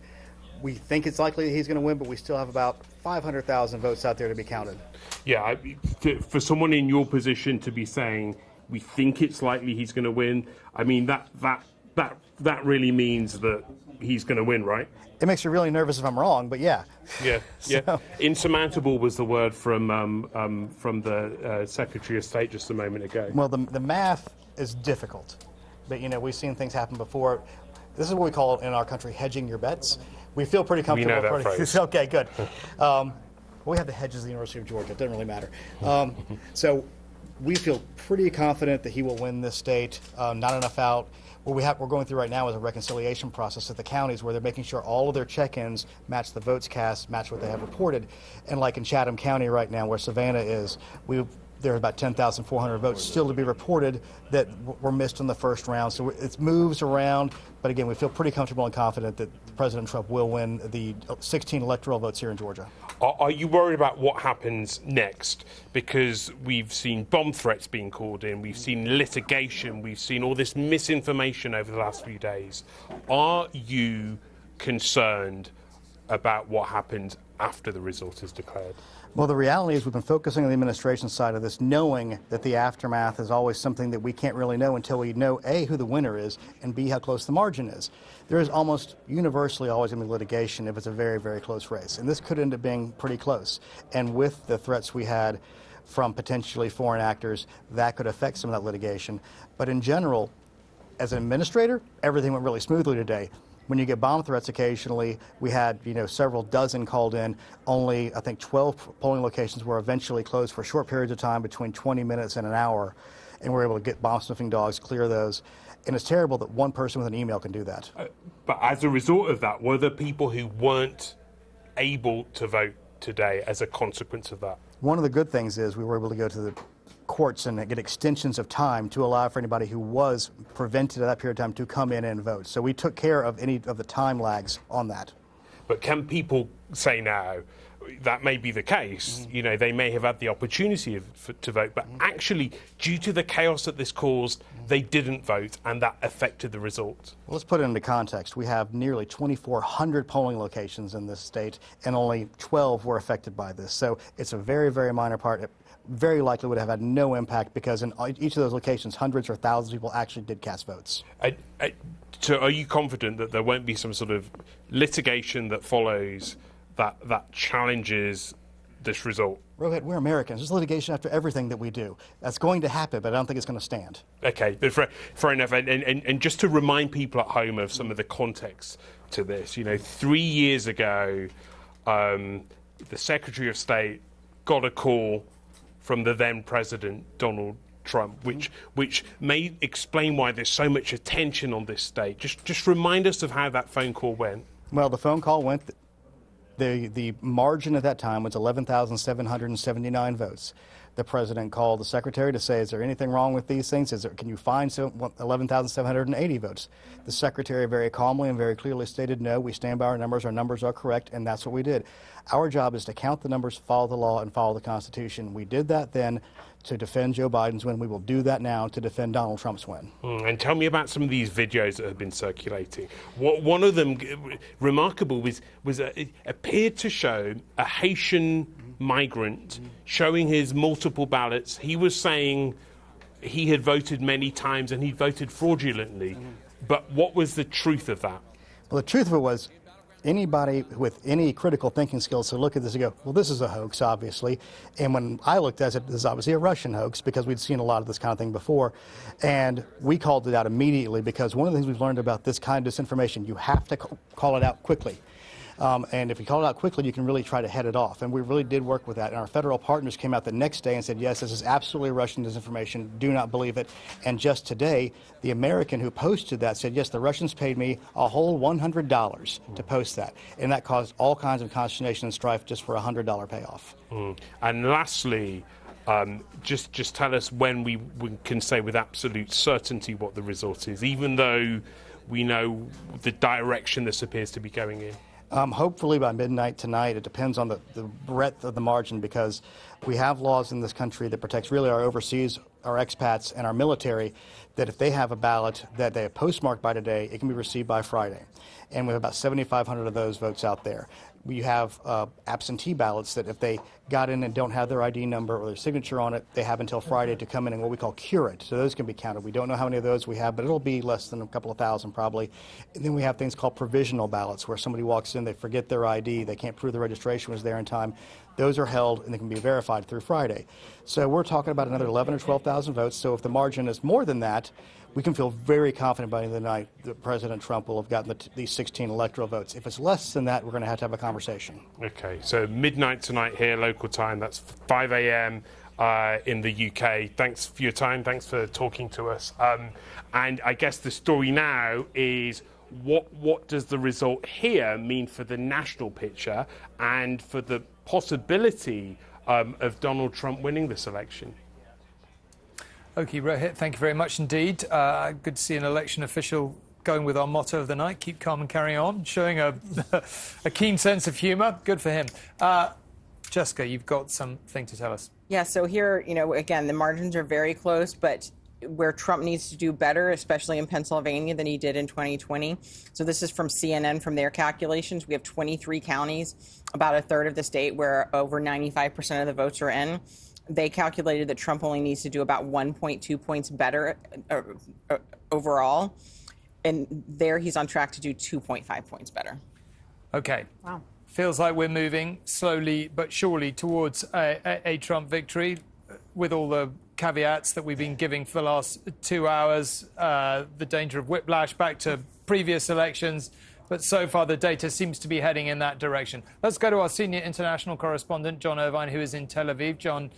We think it's likely that he's going to win, but we still have about 500,000 votes out there to be counted. Yeah, for someone in your position to be saying we think it's likely he's going to win, I mean, that really means that he's going to win, right? It makes you really nervous if I'm wrong, but yeah. Yeah, yeah. Insurmountable was the word from the Secretary of State just a moment ago. Well, the math is difficult, but you know we've seen things happen before. This is what we call in our country hedging your bets. We feel pretty comfortable. We know that phrase. Okay, good. Well, we have the hedges at the University of Georgia. It doesn't really matter. So we feel pretty confident that he will win this state. Not enough out. What we're going through right now is a reconciliation process at the counties where they're making sure all of their check-ins match the votes cast, match what they have reported. And like in Chatham County right now, where Savannah is, there are about 10,400 votes still to be reported that were missed in the first round. So it moves around. But again, we feel pretty comfortable and confident that President Trump will win the 16 electoral votes here in Georgia. Are you worried about what happens next? Because we've seen bomb threats being called in, we've seen litigation, we've seen all this misinformation over the last few days. Are you concerned about what happens after the result is declared? Well, the reality is we've been focusing on the administration side of this, knowing that the aftermath is always something that we can't really know until we know, A, who the winner is, and B, how close the margin is. There is almost universally always going to be litigation if it's a very, very close race. And this could end up being pretty close. And with the threats we had from potentially foreign actors, that could affect some of that litigation. But in general, as an administrator, everything went really smoothly today. When you get bomb threats occasionally, we had, several dozen called in. Only, I think, 12 polling locations were eventually closed for short periods of time, between 20 minutes and an hour. And we're able to get bomb-sniffing dogs, clear those. And it's terrible that one person with an email can do that. But as a result of that, were there people who weren't able to vote today as a consequence of that? One of the good things is we were able to go to the courts and get extensions of time to allow for anybody who was prevented at that period of time to come in and vote. So we took care of any of the time lags on that. But can people say now that may be the case? They may have had the opportunity to vote, but actually, due to the chaos that this caused, they didn't vote, and that affected the result. Well, let's put it into context. We have nearly 2,400 polling locations in this state, and only 12 were affected by this. So it's a very, very minor part. It very likely would have had no impact because in each of those locations, hundreds or thousands of people actually did cast votes. So are you confident that there won't be some sort of litigation that follows that challenges this result? Rohit, we're Americans. There's litigation after everything that we do. That's going to happen, but I don't think it's going to stand. Okay, but fair enough. And just to remind people at home of some of the context to this, 3 years ago, the Secretary of State got a call from the then President, Donald Trump, which may explain why there's so much attention on this state. Just remind us of how that phone call went. Well, the phone call went, the margin at that time was 11,779 votes. The president called the secretary to say, is there anything wrong with these things? Can you find 11,780 votes? The secretary very calmly and very clearly stated, no, we stand by our numbers are correct, and that's what we did. Our job is to count the numbers, follow the law, and follow the Constitution. We did that then to defend Joe Biden's win. We will do that now to defend Donald Trump's win. And tell me about some of these videos that have been circulating. One of them, remarkable, was it appeared to show a Haitian migrant showing his multiple ballots. He was saying he had voted many times and he voted fraudulently. But what was the truth of that? Well, the truth of it was anybody with any critical thinking skills would look at this and go, well, this is a hoax, obviously. And when I looked at it, this is obviously a Russian hoax because we'd seen a lot of this kind of thing before. And we called it out immediately because one of the things we've learned about this kind of disinformation, you have to call it out quickly. And if you call it out quickly, you can really try to head it off. And we really did work with that. And our federal partners came out the next day and said, yes, this is absolutely Russian disinformation. Do not believe it. And just today, the American who posted that said, yes, the Russians paid me a whole $100 to post that. And that caused all kinds of consternation and strife just for a $100 payoff. And lastly, just tell us when we can say with absolute certainty what the result is, even though we know the direction this appears to be going in. Hopefully by midnight tonight. It depends on the breadth of the margin because we have laws in this country that protects really our overseas, our expats, and our military, that if they have a ballot that they have postmarked by today, it can be received by Friday. And we have about 7,500 of those votes out there. We have absentee ballots that if they got in and don't have their ID number or their signature on it, they have until Friday to come in and what we call cure it. So those can be counted. We don't know how many of those we have, but it'll be less than a couple of thousand probably. And then we have things called provisional ballots where somebody walks in, they forget their ID, they can't prove the registration was there in time. Those are held and they can be verified through Friday. So we're talking about another 11 or 12,000 votes. So if the margin is more than that, we can feel very confident by the end of the night that President Trump will have gotten these 16 electoral votes. If it's less than that, we're going to have a conversation. Okay, so midnight tonight here, local time. That's 5 a.m. In the UK. Thanks for your time. Thanks for talking to us. And I guess the story now is what does the result here mean for the national picture and for the possibility of Donald Trump winning this election? Okay, Rohit, thank you very much indeed. Good to see an election official going with our motto of the night, keep calm and carry on, showing a keen sense of humour. Good for him. Jessica, you've got something to tell us. Yeah, so here, again, the margins are very close, but where Trump needs to do better, especially in Pennsylvania, than he did in 2020. So this is from CNN, from their calculations. We have 23 counties, about a third of the state, where over 95% of the votes are in. They calculated that Trump only needs to do about 1.2 points better overall. And there he's on track to do 2.5 points better. Okay. Wow. Feels like we're moving slowly but surely towards a Trump victory, with all the caveats that we've been giving for the last 2 hours, the danger of whiplash back to previous elections. But so far, the data seems to be heading in that direction. Let's go to our senior international correspondent, John Irvine, who is in Tel Aviv. John,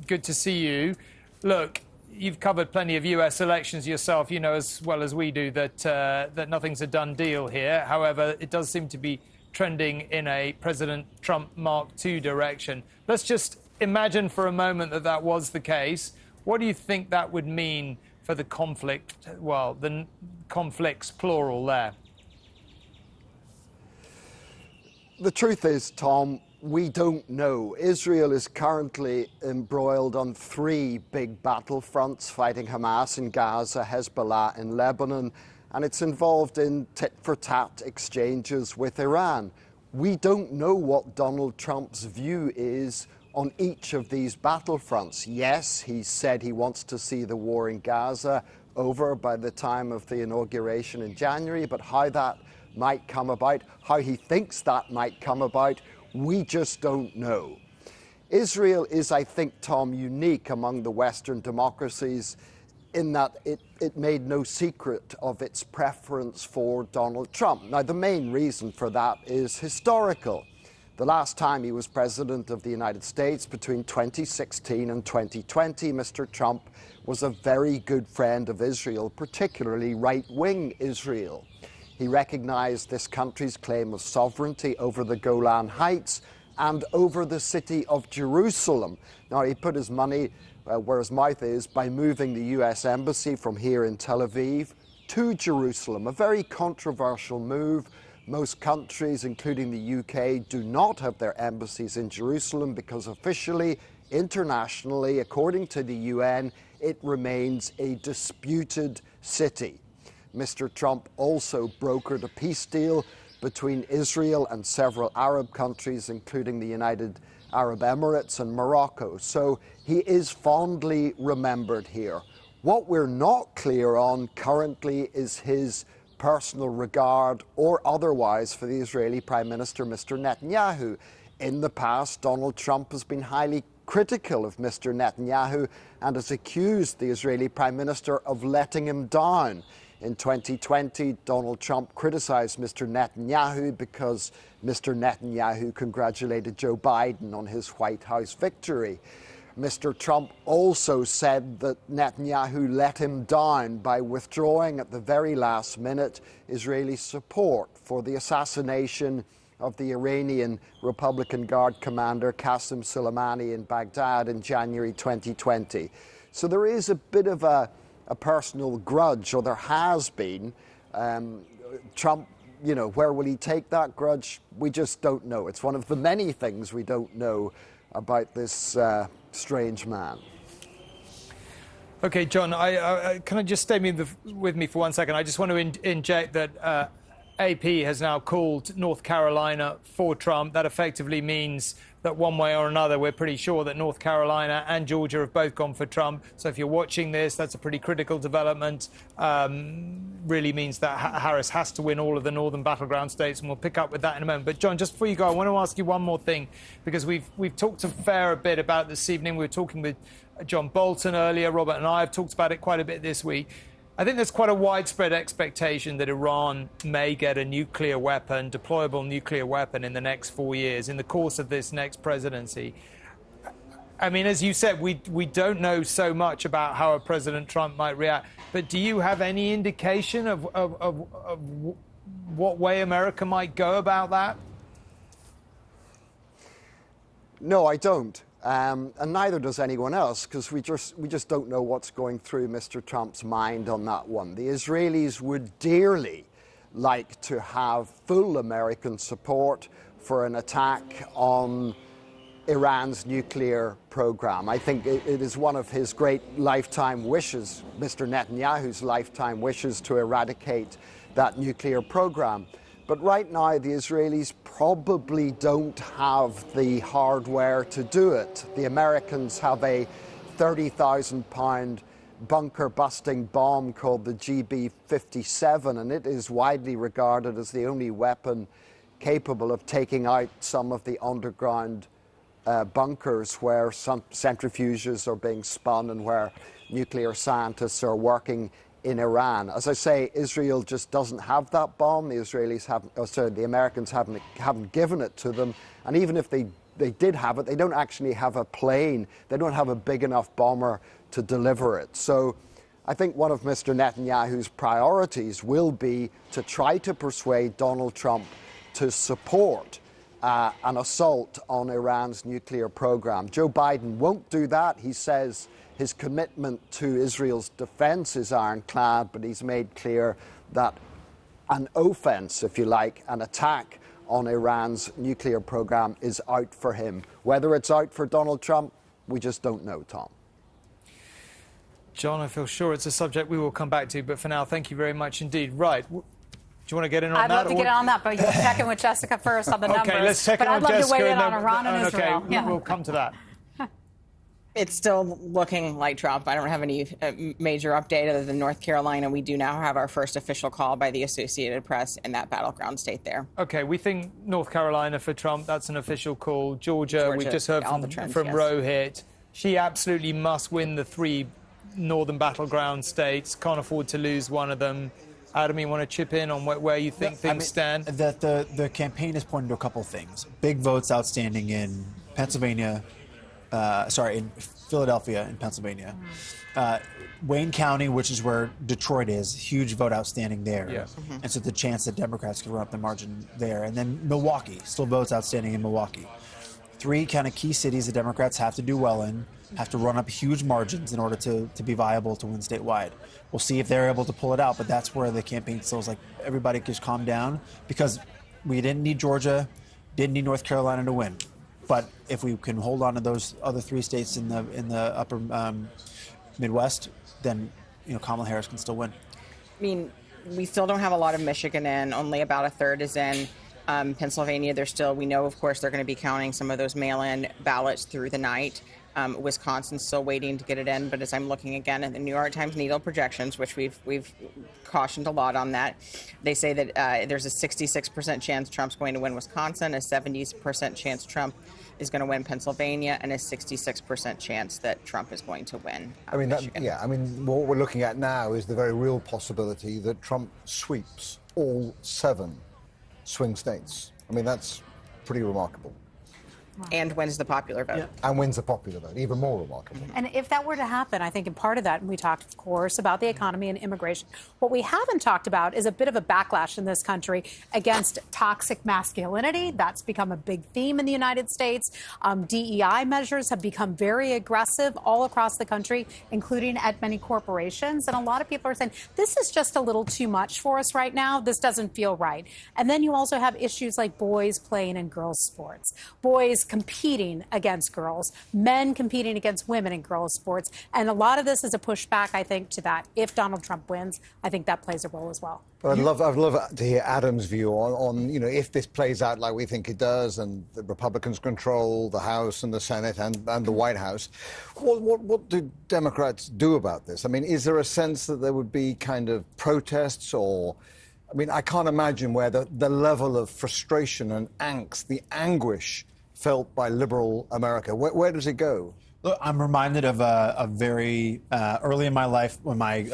good to see you. Look, you've covered plenty of US elections yourself. You know as well as we do that nothing's a done deal here. However, it does seem to be trending in a President Trump Mark II direction. Let's just imagine for a moment that was the case. What do you think that would mean for the conflict, well, the conflicts, plural, there? The truth is, Tom, we don't know. Israel is currently embroiled on 3 big battlefronts, fighting Hamas in Gaza, Hezbollah in Lebanon, and it's involved in tit-for-tat exchanges with Iran. We don't know what Donald Trump's view is on each of these battlefronts. Yes, he said he wants to see the war in Gaza over by the time of the inauguration in January, but how that might come about, how he thinks that might come about, we just don't know. Israel is, I think, Tom, unique among the Western democracies in that it made no secret of its preference for Donald Trump. Now, the main reason for that is historical. The last time he was president of the United States, between 2016 and 2020, Mr. Trump was a very good friend of Israel, particularly right-wing Israel. He recognized this country's claim of sovereignty over the Golan Heights and over the city of Jerusalem. Now, he put his money where his mouth is by moving the U.S. Embassy from here in Tel Aviv to Jerusalem, a very controversial move. Most countries, including the UK, do not have their embassies in Jerusalem because officially, internationally, according to the UN, it remains a disputed city. Mr. Trump also brokered a peace deal between Israel and several Arab countries, including the United Arab Emirates and Morocco. So he is fondly remembered here. What we're not clear on currently is his personal regard or otherwise for the Israeli Prime Minister, Mr. Netanyahu. In the past, Donald Trump has been highly critical of Mr. Netanyahu and has accused the Israeli Prime Minister of letting him down. In 2020, Donald Trump criticized Mr. Netanyahu because Mr. Netanyahu congratulated Joe Biden on his White House victory. Mr. Trump also said that Netanyahu let him down by withdrawing at the very last minute Israeli support for the assassination of the Iranian Republican Guard commander Qasem Soleimani in Baghdad in January 2020. So there is a bit of a personal grudge, or there has been. Trump, where will he take that grudge? We just don't know. It's one of the many things we don't know about this strange man. Okay, John, can I just stay with me for 1 second? I just want to inject that AP has now called North Carolina for Trump. That effectively means that one way or another, we're pretty sure that North Carolina and Georgia have both gone for Trump. So if you're watching this, that's a pretty critical development. Really means that Harris has to win all of the northern battleground states, and we'll pick up with that in a moment. But John, just before you go, I want to ask you one more thing, because we've talked a fair bit about it this evening. We were talking with John Bolton earlier. Robert and I have talked about it quite a bit this week. I think there's quite a widespread expectation that Iran may get a nuclear weapon, deployable nuclear weapon, in the next 4 years, in the course of this next presidency. I mean, as you said, we don't know so much about how President Trump might react. But do you have any indication of what way America might go about that? No, I don't. And neither does anyone else, because we just don't know what's going through Mr. Trump's mind on that one. The Israelis would dearly like to have full American support for an attack on Iran's nuclear program. I think it is one of his great lifetime wishes, Mr. Netanyahu's lifetime wishes, to eradicate that nuclear program. But right now, the Israelis probably don't have the hardware to do it. The Americans have a 30,000-pound bunker-busting bomb called the GB-57, and it is widely regarded as the only weapon capable of taking out some of the underground bunkers where some centrifuges are being spun and where nuclear scientists are working in Iran. As I say, Israel just doesn't have that bomb. The Israelis the Americans haven't given it to them. And even if they did have it, they don't actually have a plane. They don't have a big enough bomber to deliver it. So I think one of Mr. Netanyahu's priorities will be to try to persuade Donald Trump to support an assault on Iran's nuclear program. Joe Biden won't do that. He says his commitment to Israel's defense is ironclad, but he's made clear that an offense, if you like, an attack on Iran's nuclear program is out for him. Whether it's out for Donald Trump, we just don't know, Tom. John, I feel sure it's a subject we will come back to, but for now, thank you very much indeed. Right. Do you want to get in on that? I'd love to get in on that, but you'll check in with Jessica first on the numbers. Okay, let's check in on Jessica. But I'd love to weigh in on Iran and Israel. Okay, we'll come to that. It's still looking like Trump. I don't have any major update other than North Carolina. We do now have our first official call by the Associated Press in that battleground state there. Okay, we think North Carolina for Trump. That's an official call. Georgia we've just heard from Rohit. She absolutely must win the 3 northern battleground states. Can't afford to lose one of them. Adam, you want to chip in on where you think things stand? The campaign is pointing to a couple of things. Big votes outstanding in Pennsylvania. In Philadelphia and Pennsylvania. Wayne County, which is where Detroit is, huge vote outstanding there. Yes. And so the chance that Democrats could run up the margin there. And then Milwaukee, still votes outstanding in Milwaukee. 3 kind of key cities the Democrats have to do well in, have to run up huge margins in order to be viable to win statewide. We'll see if they're able to pull it out, but that's where the campaign still is like, everybody just calm down, because we didn't need Georgia, didn't need North Carolina to win. But if we can hold on to those other 3 states in the upper Midwest, then Kamala Harris can still win. I mean, we still don't have a lot of Michigan in. Only about a third is in. Pennsylvania, we know, of course, they're going to be counting some of those mail-in ballots through the night. Wisconsin's still waiting to get it in, but as I'm looking again at the New York Times needle projections, which we've cautioned a lot on that, they say that there's a 66% chance Trump's going to win Wisconsin, a 70% chance Trump is going to win Pennsylvania, and a 66% chance that Trump is going to win Michigan. What we're looking at now is the very real possibility that Trump sweeps all 7 swing states. I mean, that's pretty remarkable. And wins the popular vote. Yeah. And wins the popular vote, even more remarkable. And if that were to happen, I think in part of that, and we talked, of course, about the economy and immigration. What we haven't talked about is a bit of a backlash in this country against toxic masculinity. That's become a big theme in the United States. DEI measures have become very aggressive all across the country, including at many corporations. And a lot of people are saying, this is just a little too much for us right now. This doesn't feel right. And then you also have issues like boys playing in girls' sports, boys is competing against girls, men competing against women in girls' sports. And a lot of this is a pushback, I think, to that. If Donald Trump wins, I think that plays a role as well. I'd love to hear Adam's view on if this plays out like we think it does, and the Republicans control the House and the Senate and the White House. What do Democrats do about this? I mean, is there a sense that there would be kind of protests or? I mean, I can't imagine where the level of frustration and angst, the anguish felt by liberal America, where does it go? Look, I'm reminded of a very early in my life when my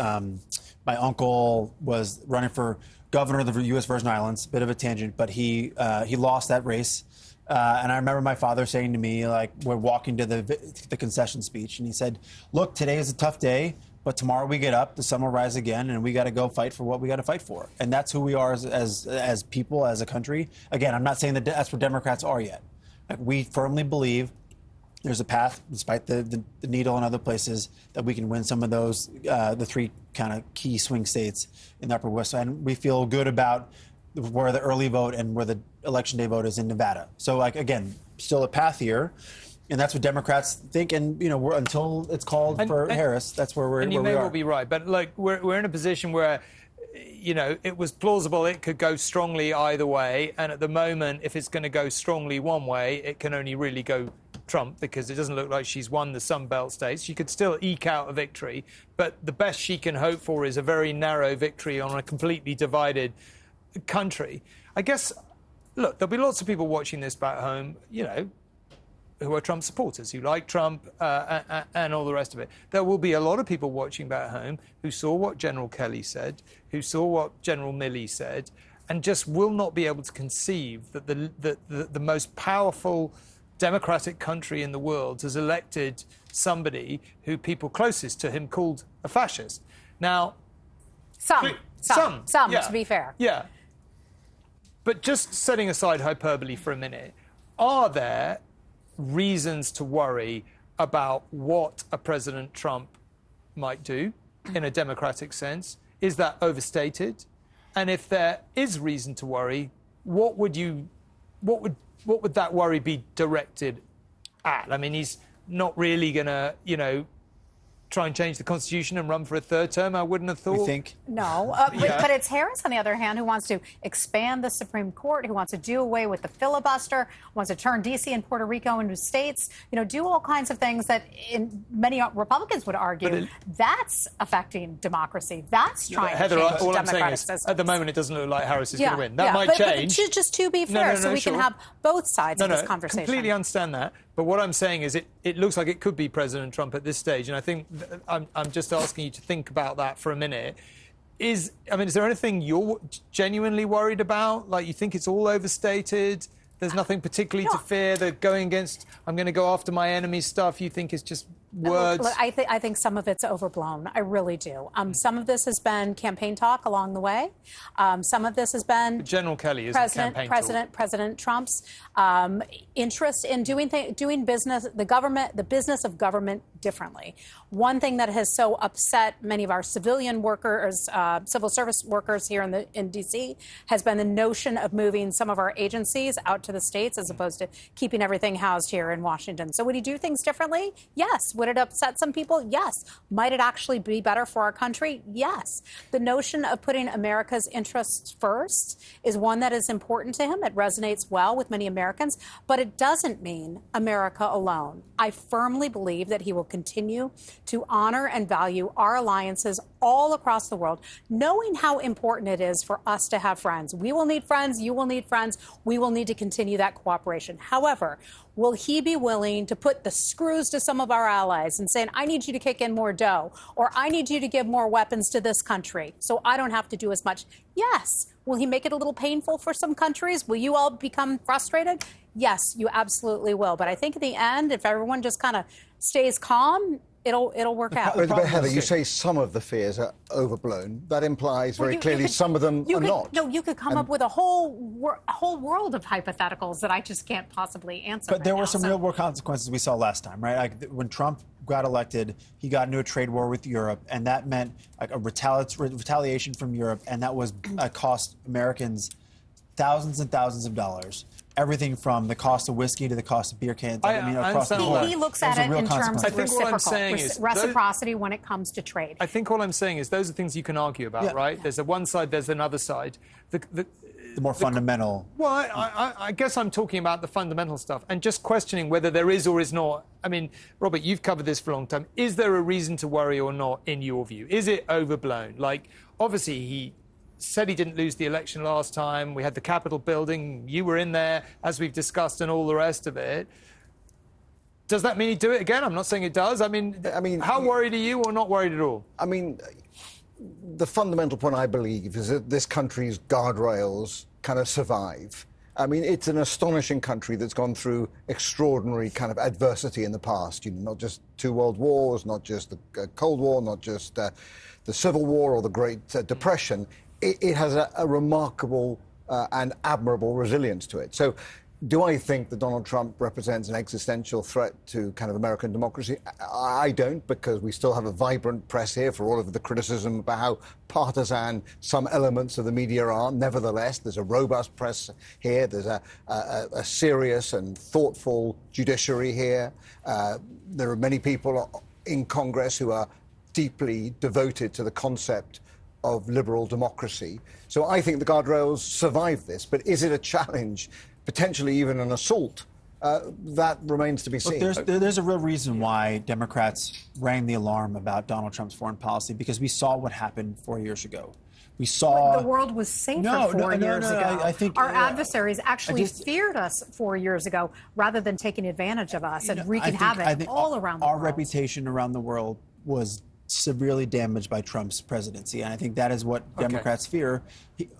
uncle was running for governor of the U.S. Virgin Islands. Bit of a tangent, but he lost that race. And I remember my father saying to me, like, we're walking to the concession speech, and he said, "Look, today is a tough day, but tomorrow we get up, the sun will rise again, and we got to go fight for what we got to fight for." And that's who we are as people, as a country. Again, I'm not saying that that's where Democrats are yet. Like, we firmly believe there's a path, despite the needle and other places, that we can win some of those, the three kind of key swing states in the Upper West. And we feel good about where the early vote and where the election day vote is in Nevada. So, like, again, still a path here. And that's what Democrats think. And, until it's called for Harris, that's where we're. And you may well be right. But, like, we're in a position where, it was plausible it could go strongly either way. And at the moment, if it's going to go strongly one way, it can only really go Trump, because it doesn't look like she's won the Sun Belt states. She could still eke out a victory, but the best she can hope for is a very narrow victory on a completely divided country. I guess, look, there'll be lots of people watching this back home, who are Trump supporters, who like Trump and all the rest of it. There will be a lot of people watching back home who saw what General Kelly said, who saw what General Milley said, and just will not be able to conceive that the most powerful democratic country in the world has elected somebody who people closest to him called a fascist. Now, some, yeah, to be fair. Yeah. But just setting aside hyperbole for a minute, are there reasons to worry about what a President Trump might do in a democratic sense? Is that overstated? And if there is reason to worry, what would that worry be directed at? I mean, he's not really going to, try and change the Constitution and run for a third term, I wouldn't have thought. We think. No, but it's Harris, on the other hand, who wants to expand the Supreme Court, who wants to do away with the filibuster, wants to turn D.C. and Puerto Rico into states, do all kinds of things that many Republicans would argue that's affecting democracy. That's trying to change all democratic I'm saying is, systems. at the moment, it doesn't look like Harris is going to win. That might change. But just to be fair, so we can have both sides of this conversation. I completely understand that. But what I'm saying is it looks like it could be President Trump at this stage. And I think I'm just asking you to think about that for a minute. Is there anything you're genuinely worried about? Like, you think it's all overstated? There's nothing particularly to fear? That going against, I'm going to go after my enemy stuff, you think is just words? Look, I think some of it's overblown. I really do. Some of this has been campaign talk along the way. Some of this has been General Kelly is President Trump's interest in doing business, the business of government differently. One thing that has so upset many of our civilian workers, civil service workers here in D.C. has been the notion of moving some of our agencies out to the states as opposed to keeping everything housed here in Washington. So would he do things differently? Yes. Would it upset some people? Yes. Might it actually be better for our country? Yes. The notion of putting America's interests first is one that is important to him. It resonates well with many Americans, but it doesn't mean America alone. I firmly believe that he will continue to honor and value our alliances all across the world, knowing how important it is for us to have friends. We will need friends. You will need friends. We will need to continue that cooperation. However, will he be willing to put the screws to some of our allies and saying, I need you to kick in more dough, or I need you to give more weapons to this country so I don't have to do as much? Yes. Will he make it a little painful for some countries? Will you all become frustrated? Yes, you absolutely will. But I think in the end, if everyone just kind of stays calm, it'll work out. But Heather, you say some of the fears are overblown. That implies very clearly some of them are not. No, you could come up with a whole world of hypotheticals that I just can't possibly answer. But there were some real world consequences we saw last time, right? Like, when Trump got elected, he got into a trade war with Europe, and that meant like a retaliation from Europe, and that was cost Americans thousands and thousands of dollars. Everything from the cost of whiskey to the cost of beer cans. Across the board. He looks at it in terms of reciprocity when it comes to trade. I think all I'm saying is those are things you can argue about, right? Yeah. There's one side, there's another side. The more fundamental. Well, I guess I'm talking about the fundamental stuff and just questioning whether there is or is not. I mean, Robert, you've covered this for a long time. Is there a reason to worry or not, in your view? Is it overblown? Like, obviously, he said he didn't lose the election last time. We had the Capitol building. You were in there, as we've discussed, and all the rest of it. Does that mean he'd do it again? I'm not saying it does. I mean, how worried are you or not worried at all? I mean, the fundamental point, I believe, is that this country's guardrails kind of survive. I mean, it's an astonishing country that's gone through extraordinary kind of adversity in the past. You know, not just 2 world wars, not just the Cold War, not just the Civil War or the Great Depression. It has a remarkable and admirable resilience to it. So do I think that Donald Trump represents an existential threat to kind of American democracy? I don't, because we still have a vibrant press here, for all of the criticism about how partisan some elements of the media are. Nevertheless, there's a robust press here. There's a serious and thoughtful judiciary here. There are many people in Congress who are deeply devoted to the concept of liberal democracy. So I think the guardrails survive this. But is it a challenge, potentially even an assault? That remains to be seen. Look, there's a real reason why Democrats rang the alarm about Donald Trump's foreign policy, because we saw what happened 4 years ago. We saw... The world was safer 4 years ago. I think our adversaries actually feared us 4 years ago, rather than taking advantage of us and wreaking havoc all around the world. Our reputation around the world was severely damaged by Trump's presidency, and I think that is what Democrats fear.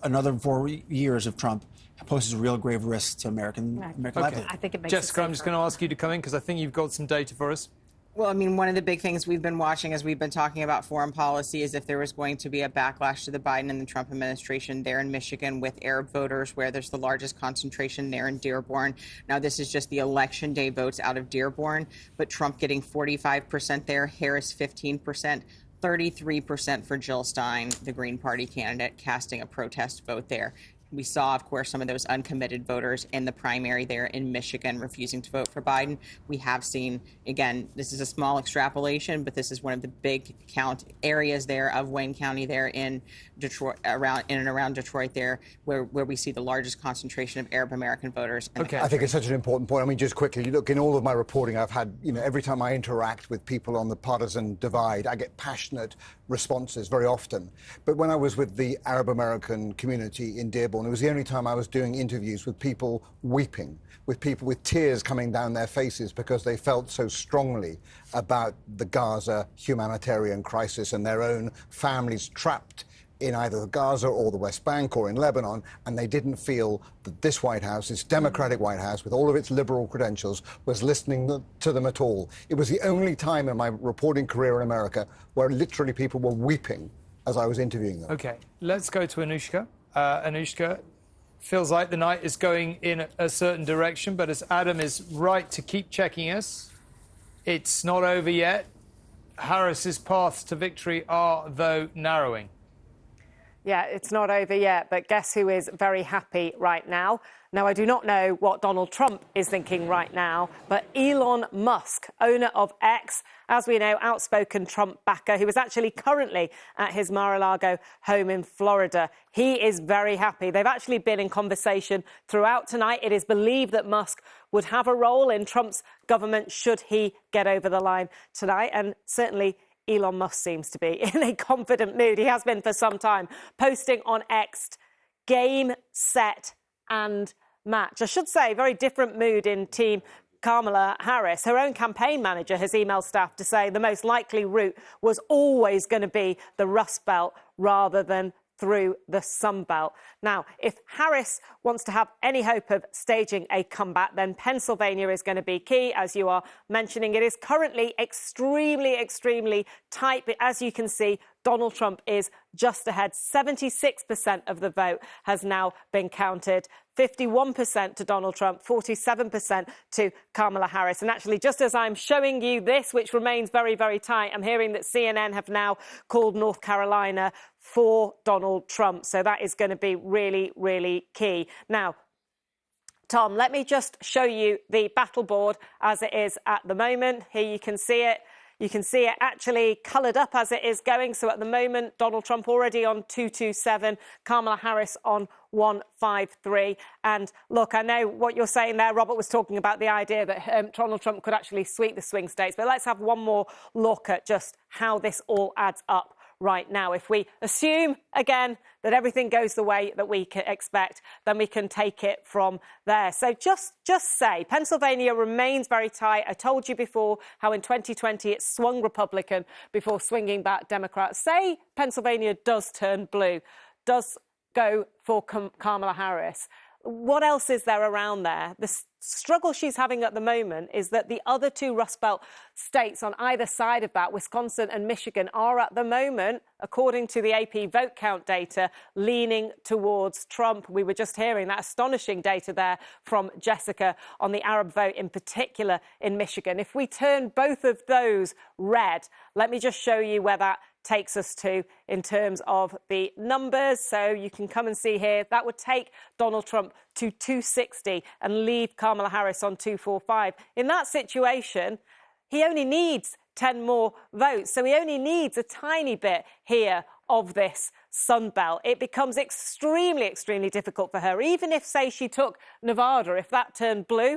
Another 4 years of Trump poses real grave risks to American livelihood. I think it makes Jessica, I'm just going to ask you to come in because I think you've got some data for us. Well, I mean, one of the big things we've been watching as we've been talking about foreign policy is if there was going to be a backlash to the Biden and the Trump administration there in Michigan with Arab voters, where there's the largest concentration there in Dearborn. Now, this is just the election day votes out of Dearborn, but Trump getting 45% there, Harris 15%. 33% for Jill Stein, the Green Party candidate, casting a protest vote there. We saw, of course, some of those uncommitted voters in the primary there in Michigan refusing to vote for Biden. We have seen, again, this is a small extrapolation, but this is one of the big count areas there of Wayne County there in Detroit, in and around Detroit there, where we see the largest concentration of Arab American voters in the country. I think it's such an important point. I mean, just quickly, look, in all of my reporting, I've had, every time I interact with people on the partisan divide, I get passionate responses very often. But when I was with the Arab American community in Dearborn, it was the only time I was doing interviews with people weeping, with people with tears coming down their faces because they felt so strongly about the Gaza humanitarian crisis and their own families trapped in either Gaza or the West Bank or in Lebanon, and they didn't feel that this White House, this Democratic White House, with all of its liberal credentials, was listening to them at all. It was the only time in my reporting career in America where literally people were weeping as I was interviewing them. OK, let's go to Anushka. Anushka, feels like the night is going in a certain direction, but as Adam is right to keep checking us, it's not over yet. Harris's paths to victory are, though, narrowing. Yeah, it's not over yet, but guess who is very happy right now? Now, I do not know what Donald Trump is thinking right now, but Elon Musk, owner of X, as we know, outspoken Trump backer, who is actually currently at his Mar-a-Lago home in Florida. He is very happy. They've actually been in conversation throughout tonight. It is believed that Musk would have a role in Trump's government should he get over the line tonight, and certainly Elon Musk seems to be in a confident mood. He has been for some time, posting on X, game, set, and match. I should say, very different mood in Team Kamala Harris. Her own campaign manager has emailed staff to say the most likely route was always going to be the Rust Belt rather than through the Sun Belt. Now, if Harris wants to have any hope of staging a comeback, then Pennsylvania is going to be key, as you are mentioning. It is currently extremely, extremely tight, but as you can see, Donald Trump is just ahead. 76% of the vote has now been counted. 51% to Donald Trump, 47% to Kamala Harris. And actually, just as I'm showing you this, which remains very, very tight, I'm hearing that CNN have now called North Carolina for Donald Trump. So that is going to be really, really key. Now, Tom, let me just show you the battle board as it is at the moment. Here you can see it. You can see it actually coloured up as it is going. So at the moment, Donald Trump already on 227, Kamala Harris on 153. And look, I know what you're saying there. Robert was talking about the idea that Donald Trump could actually sweep the swing states. But let's have one more look at just how this all adds up right now. If we assume, again, that everything goes the way that we can expect, then we can take it from there. So just say Pennsylvania remains very tight. I told you before how in 2020 it swung Republican before swinging back Democrat. Say Pennsylvania does turn blue, does go for Kamala Harris. What else is there around there? The struggle she's having at the moment is that the other two Rust Belt states on either side of that, Wisconsin and Michigan, are at the moment, according to the AP vote count data, leaning towards Trump. We were just hearing that astonishing data there from Jessica on the Arab vote, in particular in Michigan. If we turn both of those red, let me just show you where that takes us to in terms of the numbers. So you can come and see here, that would take Donald Trump to 260 and leave Kamala Harris on 245. In that situation, he only needs 10 more votes. So he only needs a tiny bit here of this Sun Belt. It becomes extremely, extremely difficult for her. Even if, say, she took Nevada, if that turned blue,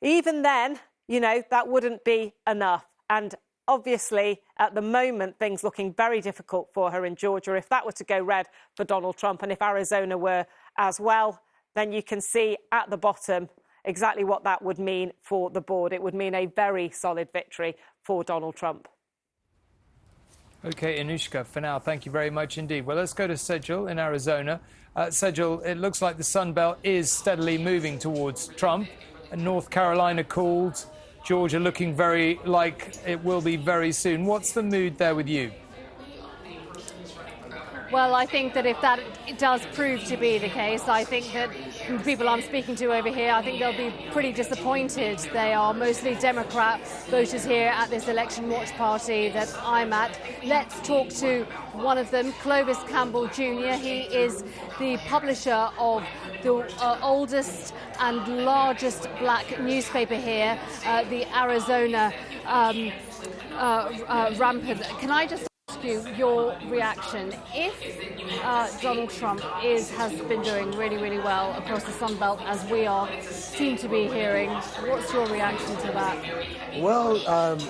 even then, you know, that wouldn't be enough. And obviously, at the moment, things looking very difficult for her in Georgia. If that were to go red for Donald Trump, and if Arizona were as well, then you can see at the bottom exactly what that would mean for the board. It would mean a very solid victory for Donald Trump. OK, Anushka, for now, thank you very much indeed. Well, let's go to Sejal in Arizona. Sejal, it looks like the Sun Belt is steadily moving towards Trump. And North Carolina called. Georgia looking very like it will be very soon. What's the mood there with you? Well, I think that if that does prove to be the case, I think that from people I'm speaking to over here, I think they'll be pretty disappointed. They are mostly Democrat voters here at this election watch party that I'm at. Let's talk to one of them, Clovis Campbell Jr. He is the publisher of the oldest and largest black newspaper here, the Arizona Rampant. Can I just ask you your reaction? If Donald Trump has been doing really, really well across the Sun Belt, as we seem to be hearing, what's your reaction to that? Well,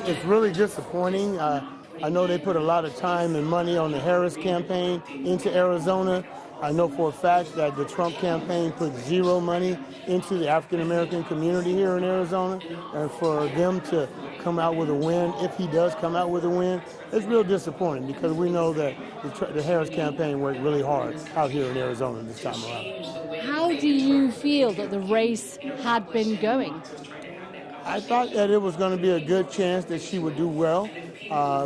it's really disappointing. I know they put a lot of time and money on the Harris campaign into Arizona. I know for a fact that the Trump campaign put zero money into the African-American community here in Arizona. And for them to come out with a win, if he does come out with a win, it's real disappointing because we know that the Harris campaign worked really hard out here in Arizona this time around. How do you feel that the race had been going? I thought that it was going to be a good chance that she would do well.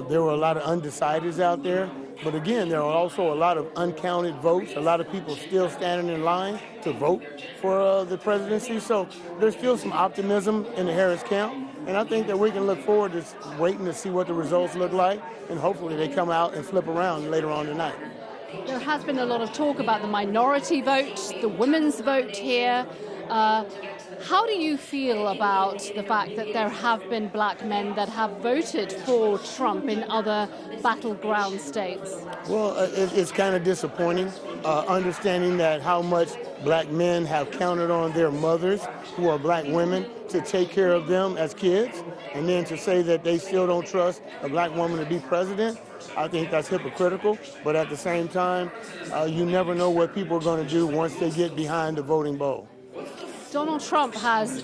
There were a lot of undecideds out there. But again, there are also a lot of uncounted votes, a lot of people still standing in line to vote for the presidency. So there's still some optimism in the Harris camp. And I think that we can look forward to waiting to see what the results look like. And hopefully they come out and flip around later on tonight. There has been a lot of talk about the minority vote, the women's vote here. How do you feel about the fact that there have been black men that have voted for Trump in other battleground states? Well, it's kind of disappointing, understanding that how much black men have counted on their mothers, who are black women, to take care of them as kids, and then to say that they still don't trust a black woman to be president. I think that's hypocritical, but at the same time, you never know what people are going to do once they get behind the voting bowl. Donald Trump has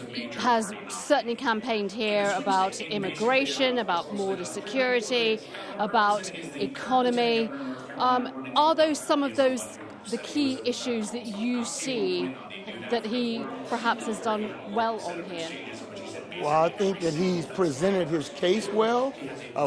certainly campaigned here about immigration, about border security, about economy. Are those some of those the key issues that you see that he perhaps has done well on here? Well, I think that he's presented his case well.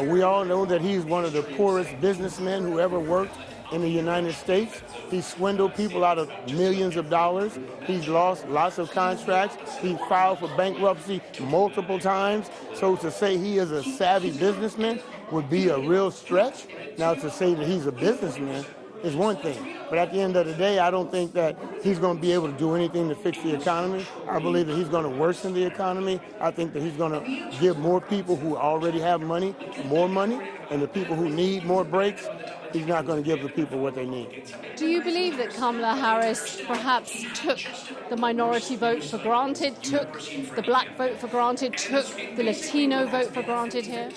We all know that he's one of the poorest businessmen who ever worked in the United States. He swindled people out of millions of dollars. He's lost lots of contracts. He filed for bankruptcy multiple times. So to say he is a savvy businessman would be a real stretch. Now, to say that he's a businessman is one thing. But at the end of the day, I don't think that he's going to be able to do anything to fix the economy. I believe that he's going to worsen the economy. I think that he's going to give more people who already have money more money, and the people who need more breaks, he's not going to give the people what they need. Do you believe that Kamala Harris perhaps took the minority vote for granted, took the black vote for granted, took the Latino vote for granted here?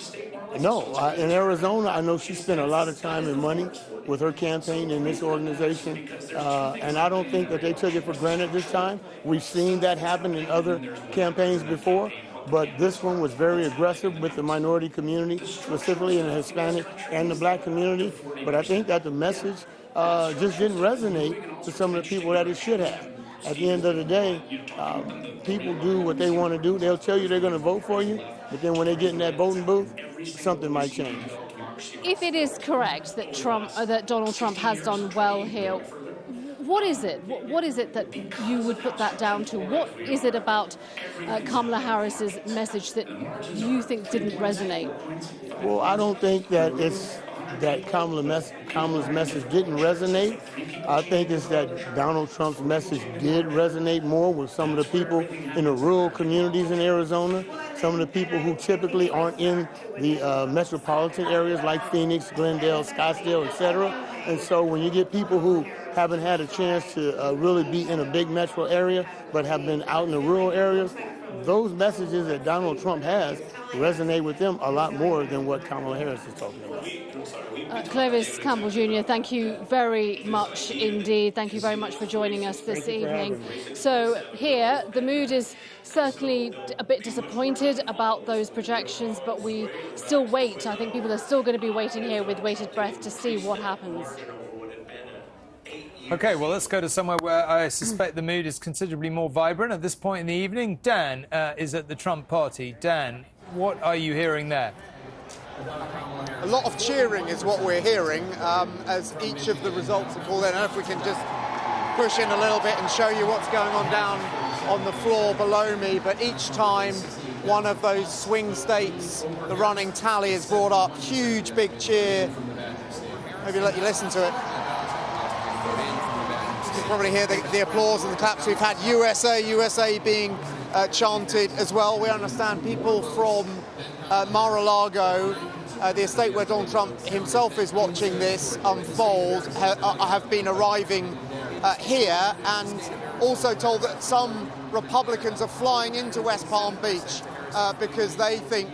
No. In Arizona, I know she spent a lot of time and money with her campaign in this organization, and I don't think that they took it for granted this time. We've seen that happen in other campaigns before. But this one was very aggressive with the minority community, specifically in the Hispanic and the black community. But I think that the message just didn't resonate to some of the people that it should have. At the end of the day, people do what they want to do. They'll tell you they're going to vote for you, but then when they get in that voting booth, something might change. If it is correct that that Donald Trump has done well here, what is it? What is it that you would put that down to? What is it about Kamala Harris's message that you think didn't resonate? Well, I don't think that it's that Kamala's message didn't resonate. I think it's that Donald Trump's message did resonate more with some of the people in the rural communities in Arizona, some of the people who typically aren't in the metropolitan areas like Phoenix, Glendale, Scottsdale, etc. And so when you get people who haven't had a chance to really be in a big metro area but have been out in the rural areas, those messages that Donald Trump has resonate with them a lot more than what Kamala Harris is talking about. Clovis Campbell Jr., thank you very much indeed. Thank you very much for joining us this evening. So here, the mood is certainly a bit disappointed about those projections, but we still wait. I think people are still going to be waiting here with bated breath to see what happens. OK, well, let's go to somewhere where I suspect the mood is considerably more vibrant at this point in the evening. Dan is at the Trump party. Dan, what are you hearing there? A lot of cheering is what we're hearing as each of the results are called in. I don't know if we can just push in a little bit and show you what's going on down on the floor below me, but each time one of those swing states, the running tally is brought up, huge big cheer. Maybe let you listen to it. You can probably hear the applause and the claps. We've had USA, USA being chanted as well. We understand people from Mar-a-Lago, the estate where Donald Trump himself is watching this unfold, have been arriving here, and also told that some Republicans are flying into West Palm Beach because they think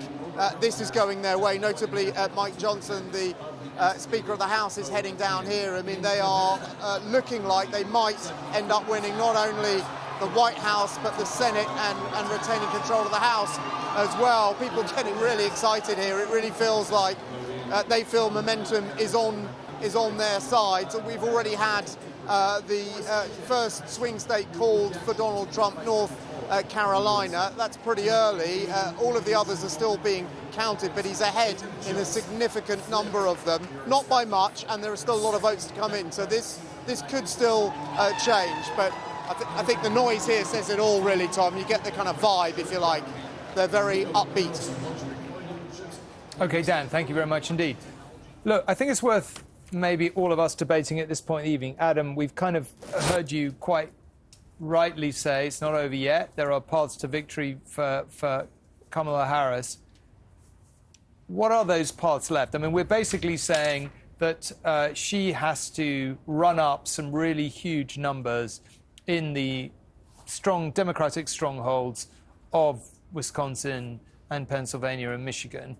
this is going their way. Notably, Mike Johnson, the Speaker of the House, is heading down here. I mean, they are looking like they might end up winning not only the White House, but the Senate and retaining control of the House as well. People getting really excited here. It really feels like they feel momentum is on their side. So we've already had the first swing state called for Donald Trump, North Carolina. That's pretty early. All of the others are still being counted, but he's ahead in a significant number of them. Not by much, and there are still a lot of votes to come in. So this could still change, but I think the noise here says it all, really, Tom. You get the kind of vibe, if you like. They're very upbeat. OK, Dan, thank you very much indeed. Look, I think it's worth maybe all of us debating at this point in the evening. Adam, we've kind of heard you quite rightly say it's not over yet. There are paths to victory for Kamala Harris. What are those paths left? I mean, we're basically saying that she has to run up some really huge numbers in the strong Democratic strongholds of Wisconsin and Pennsylvania and Michigan.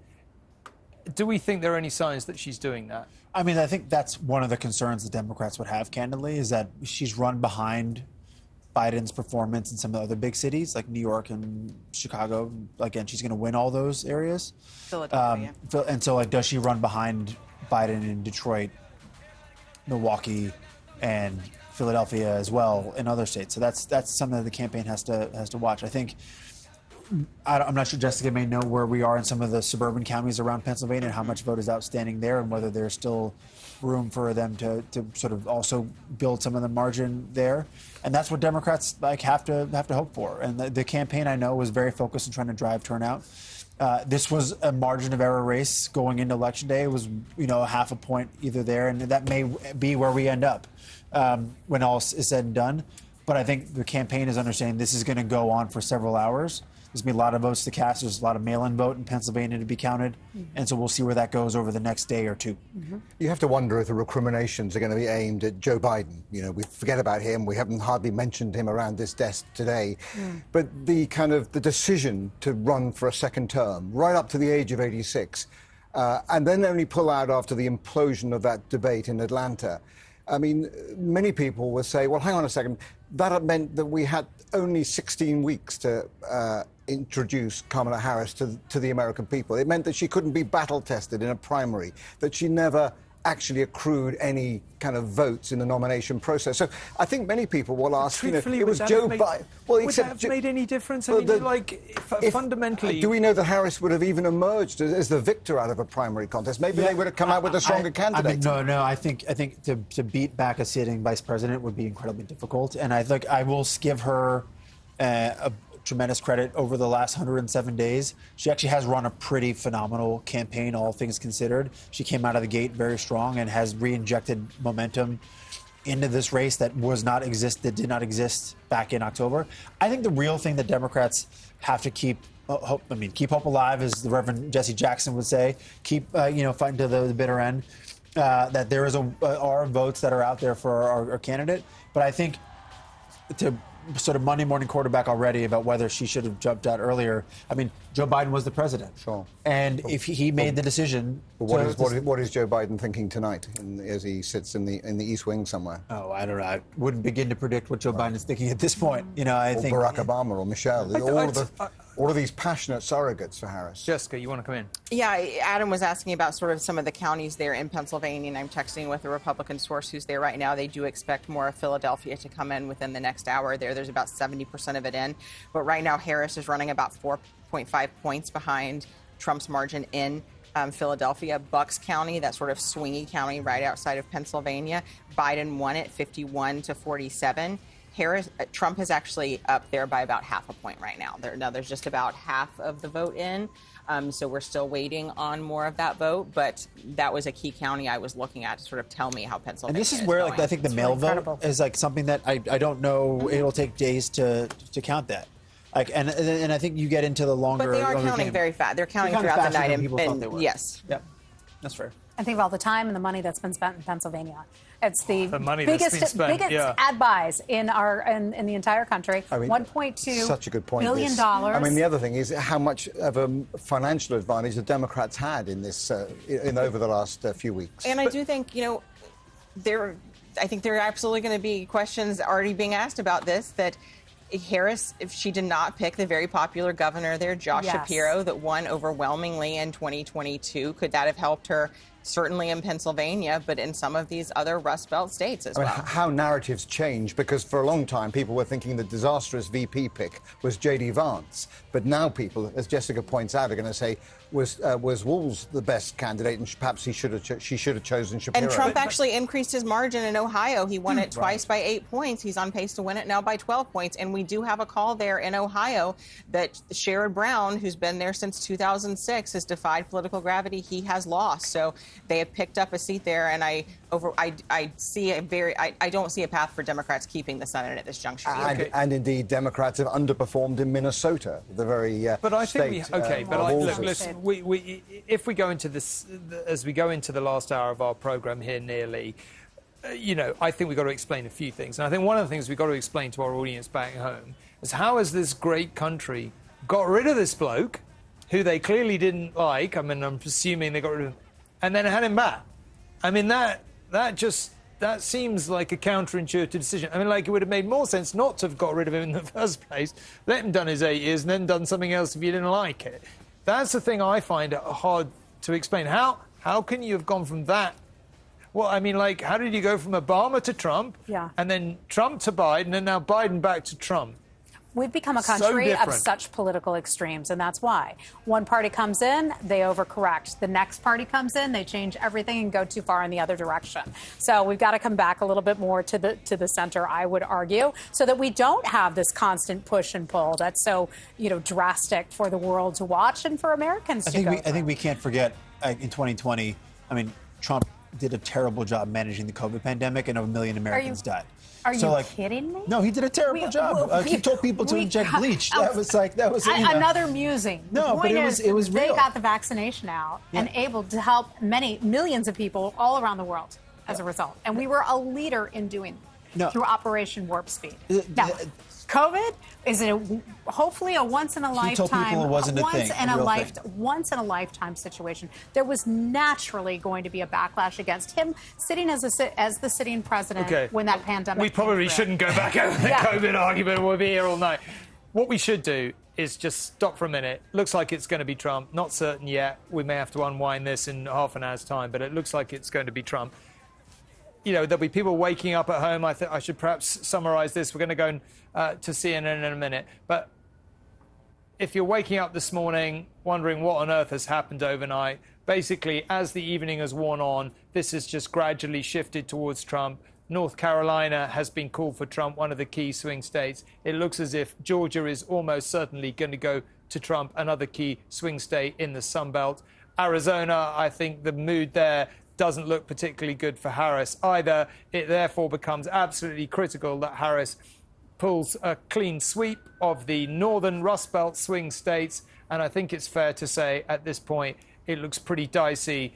Do we think there are any signs that she's doing that? I mean, I think that's one of the concerns the Democrats would have, candidly, is that she's run behind Biden's performance in some of the other big cities like New York and Chicago. Again, she's going to win all those areas. Philadelphia. And so, does she run behind Biden in Detroit, Milwaukee, and Philadelphia as well in other states? So that's something that the campaign has to watch. I think I'm not sure Jessica may know where we are in some of the suburban counties around Pennsylvania and how much vote is outstanding there and whether there's still room for them to sort of also build some of the margin there. And that's what Democrats have to hope for. And the campaign, I know, was very focused on trying to drive turnout. This was a margin of error race going into Election Day. It was, half a point either there, and that may be where we end up when all is said and done. But I think the campaign is understanding this is going to go on for several hours. There's going to be a lot of votes to cast. There's a lot of mail-in vote in Pennsylvania to be counted. And so we'll see where that goes over the next day or two. You have to wonder if the recriminations are going to be aimed at Joe Biden. We forget about him. We haven't hardly mentioned him around this desk today. But the decision to run for a second term, right up to the age of 86, and then only pull out after the implosion of that debate in Atlanta. I mean, many people will say, well, hang on a second, that meant that we had only 16 weeks to introduce Kamala Harris to the American people. It meant that she couldn't be battle-tested in a primary, that she never actually accrued any kind of votes in the nomination process. So I think many people will ask, it was Joe Biden. Well, would that have made any difference? I mean, fundamentally... Do we know that Harris would have even emerged as the victor out of a primary contest? Maybe they would have come out with a stronger candidate. No. I think to beat back a sitting vice president would be incredibly difficult. And I think I will give her a tremendous credit over the last 107 days. She actually has run a pretty phenomenal campaign, all things considered. She came out of the gate very strong and has re-injected momentum into this race that did not exist back in October. I think the real thing that Democrats have to keep hope alive, as the Reverend Jesse Jackson would say, keep fighting to the bitter end. That there are votes that are out there for our candidate, but I think to sort of Monday morning quarterback already about whether she should have jumped out earlier. I mean, Joe Biden was the president. Sure. And if he made the decision... What is Joe Biden thinking tonight as he sits in the East Wing somewhere? Oh, I don't know. I wouldn't begin to predict what Joe Biden is thinking at this point. I think Barack Obama or Michelle. All of these passionate surrogates for Harris. Jessica, you want to come in? Yeah, Adam was asking about sort of some of the counties there in Pennsylvania, and I'm texting with a Republican source who's there right now. They do expect more of Philadelphia to come in within the next hour. There's about 70% of it in. But right now, Harris is running about 4.5 points behind Trump's margin in Philadelphia. Bucks County, that sort of swingy county right outside of Pennsylvania, Biden won it 51-47. Trump is actually up there by about half a point right now. There's just about half of the vote in. So we're still waiting on more of that vote. But that was a key county I was looking at to sort of tell me how Pennsylvania is. And this is where, going. I think the mail vote is something that I don't know. It'll take days to count that. And I think you get into the longer. But they are counting very fast. They're counting throughout the night. And yes. Yep. That's fair. I think of all the time and the money that's been spent in Pennsylvania. It's the biggest ad buys in the entire country. I mean, $1.2 such a good point. billion. I mean, the other thing is how much of a financial advantage the Democrats had in this over the last few weeks. And I do think there are absolutely going to be questions already being asked about this. That Harris, if she did not pick the very popular governor there, Josh Shapiro, that won overwhelmingly in 2022, could that have helped her? Certainly in Pennsylvania, but in some of these other Rust Belt states as well. How narratives change, because for a long time people were thinking the disastrous VP pick was J.D. Vance. But now people, as Jessica points out, are going to say, was Walz the best candidate, and perhaps she should have chosen Shapiro. And Trump actually increased his margin in Ohio. He won it twice by 8 points. He's on pace to win it now by 12 points. And we do have a call there in Ohio that Sherrod Brown, who's been there since 2006, has defied political gravity. He has lost. So they have picked up a seat there, and I don't see a path for Democrats keeping the Senate at this juncture. And indeed, Democrats have underperformed in Minnesota, the very but I think state. Listen, if we go into this, as we go into the last hour of our program here, nearly, I think we've got to explain a few things. And I think one of the things we've got to explain to our audience back home is how has this great country got rid of this bloke, who they clearly didn't like. I mean, I'm assuming they got rid of him, and then had him back. I mean, that seems like a counterintuitive decision. I mean, it would have made more sense not to have got rid of him in the first place, let him done his 8 years, and then done something else if you didn't like it. That's the thing I find hard to explain. How can you have gone from that? Well, I mean, how did you go from Obama to Trump, and then Trump to Biden, and now Biden back to Trump? We've become a So country of different. such political extremes, and that's why. One party comes in, they overcorrect. The next party comes in, they change everything and go too far in the other direction. So we've got to come back a little bit more to the center, I would argue, so that we don't have this constant push and pull that's so, drastic for the world to watch and for Americans to go I think we can't forget in 2020, Trump did a terrible job managing the COVID pandemic, and 1 million Americans died. Are you kidding me? No, he did a terrible job. He told people to inject bleach. That was another musing. No, the but point it was they real. got the vaccination out and able to help millions of people all around the world as a result. And we were a leader in doing it through Operation Warp Speed. Now, COVID is hopefully a once in a lifetime. He told people it wasn't a thing, once in a lifetime situation. There was naturally going to be a backlash against him sitting as the sitting president when that pandemic. We probably shouldn't go back over the COVID argument. We'll be here all night. What we should do is just stop for a minute. Looks like it's going to be Trump. Not certain yet. We may have to unwind this in half an hour's time, but it looks like it's going to be Trump. There'll be people waking up at home. I think I should perhaps summarize this. We're going to go to CNN in a minute. But if you're waking up this morning wondering what on earth has happened overnight, basically, as the evening has worn on, this has just gradually shifted towards Trump. North Carolina has been called for Trump, one of the key swing states. It looks as if Georgia is almost certainly going to go to Trump, another key swing state in the Sun Belt. Arizona, I think the mood there doesn't look particularly good for Harris either. It therefore becomes absolutely critical that Harris pulls a clean sweep of the northern Rust Belt swing states. And I think it's fair to say at this point, it looks pretty dicey.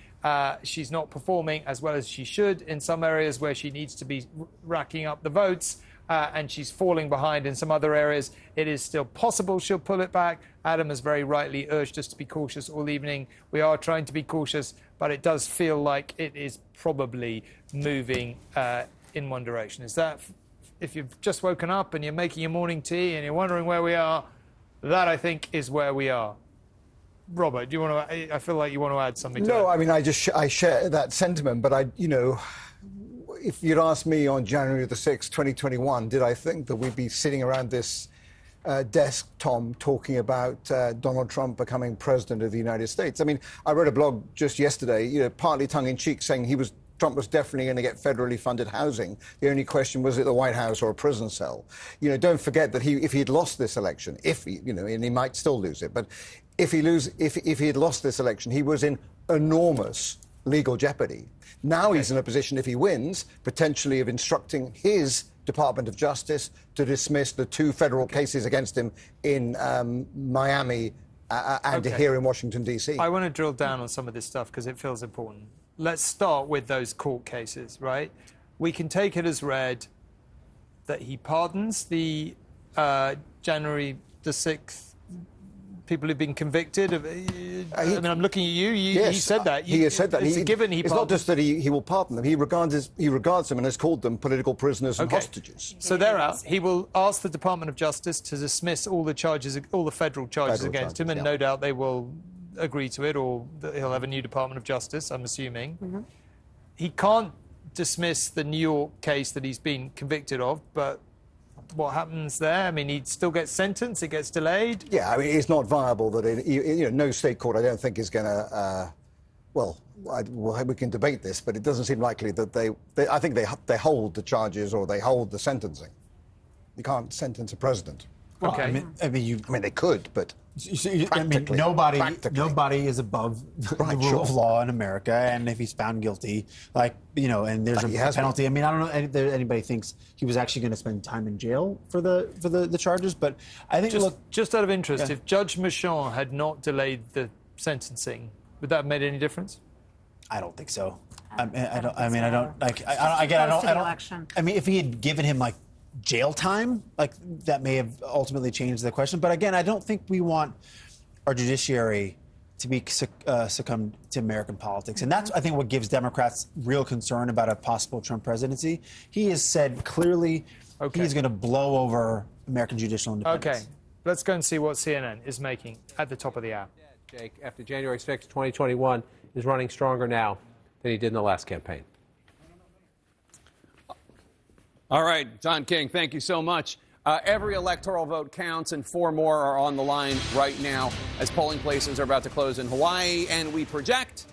She's not performing as well as she should in some areas where she needs to be racking up the votes. And she's falling behind in some other areas. It is still possible she'll pull it back. Adam has very rightly urged us to be cautious all evening. We are trying to be cautious, but it does feel like it is probably moving in one direction. Is that, if you've just woken up and you're making your morning tea and you're wondering where we are, that I think is where we are. Robert, do you want to? I feel like you want to add something to that. No, I share that sentiment, but if you'd asked me on January the 6th, 2021, did I think that we'd be sitting around this desk, Tom, talking about Donald Trump becoming president of the United States? I wrote a blog just yesterday, partly tongue-in-cheek, saying Trump was definitely going to get federally funded housing. The only question was it the White House or a prison cell? Don't forget that if he had lost this election, and he might still lose it, but if he had lost this election, he was in enormous legal jeopardy. Now he's in a position, if he wins, potentially of instructing his Department of Justice to dismiss the 2 federal cases against him in Miami and here in Washington, D.C. I want to drill down on some of this stuff because it feels important. Let's start with those court cases, right? We can take it as read that he pardons the January the 6th people who've been convicted of. I'm looking at you. Yes, he said that. He has said that. It's a given. It's not just that he will pardon them. He regards them and has called them political prisoners and hostages. So they're out. He will ask the Department of Justice to dismiss all the charges, all the federal charges against him, and no doubt they will agree to it, or he'll have a new Department of Justice, I'm assuming. Mm-hmm. He can't dismiss the New York case that he's been convicted of, but what happens there? He still gets sentenced, it gets delayed? Yeah, it's not viable that no state court, I don't think, is going to, we can debate this, but it doesn't seem likely that I think they hold the charges or they hold the sentencing. You can't sentence a president. Okay. They could, but nobody is above the rule of law in America, and if he's found guilty, and there's a penalty. I don't know if anybody thinks he was actually going to spend time in jail for the charges, but I think just out of interest, if Judge Merchan had not delayed the sentencing, would that have made any difference? I don't think so. If he had given him jail time, that may have ultimately changed the question. But again, I don't think we want our judiciary to be succumb to American politics. And that's, I think, what gives Democrats real concern about a possible Trump presidency. He has said clearly he's going to blow over American judicial independence. Okay, let's go and see what CNN is making at the top of the hour. Jake, after January 6, 2021, is running stronger now than he did in the last campaign. All right, Don King, thank you so much. Every electoral vote counts, and 4 more are on the line right now as polling places are about to close in Hawaii. And we project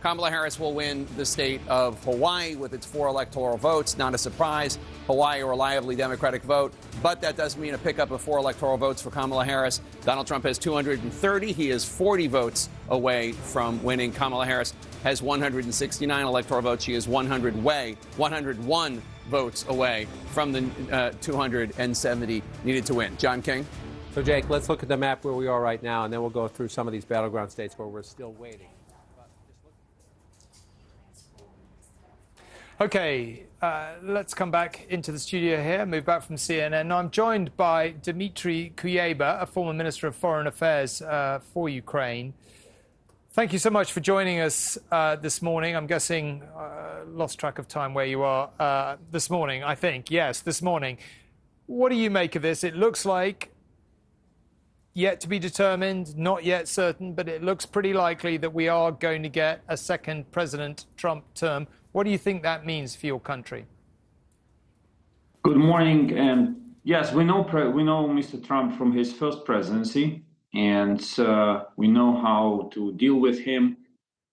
Kamala Harris will win the state of Hawaii with its 4 electoral votes. Not a surprise. Hawaii, a reliably Democratic vote. But that does mean a pickup of 4 electoral votes for Kamala Harris. Donald Trump has 230. He is 40 votes away from winning. Kamala Harris has 169 electoral votes. She is 101 votes away from the 270 needed to win. John King? So, Jake, let's look at the map where we are right now, and then we'll go through some of these battleground states where we're still waiting. Okay, let's come back into the studio here, move back from CNN. Now, I'm joined by Dmitry Kuleba, a former Minister of Foreign Affairs for Ukraine. Thank you so much for joining us this morning. I'm guessing, lost track of time where you are this morning, I think. Yes, this morning. What do you make of this? It looks like yet to be determined, not yet certain, but it looks pretty likely that we are going to get a second President Trump term. What do you think that means for your country? Good morning. And yes, we know Mr. Trump from his first presidency, and we know how to deal with him.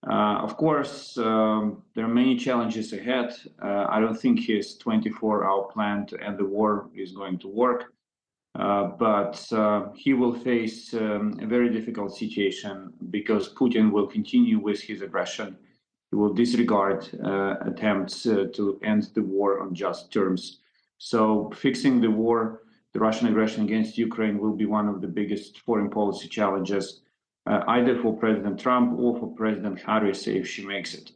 Of course, there are many challenges ahead. I don't think his 24-hour plan to end the war is going to work. But he will face a very difficult situation because Putin will continue with his aggression. He will disregard attempts to end the war on just terms. So fixing the war, the Russian aggression against Ukraine, will be one of the biggest foreign policy challenges, either for President Trump or for President Harris if she makes it.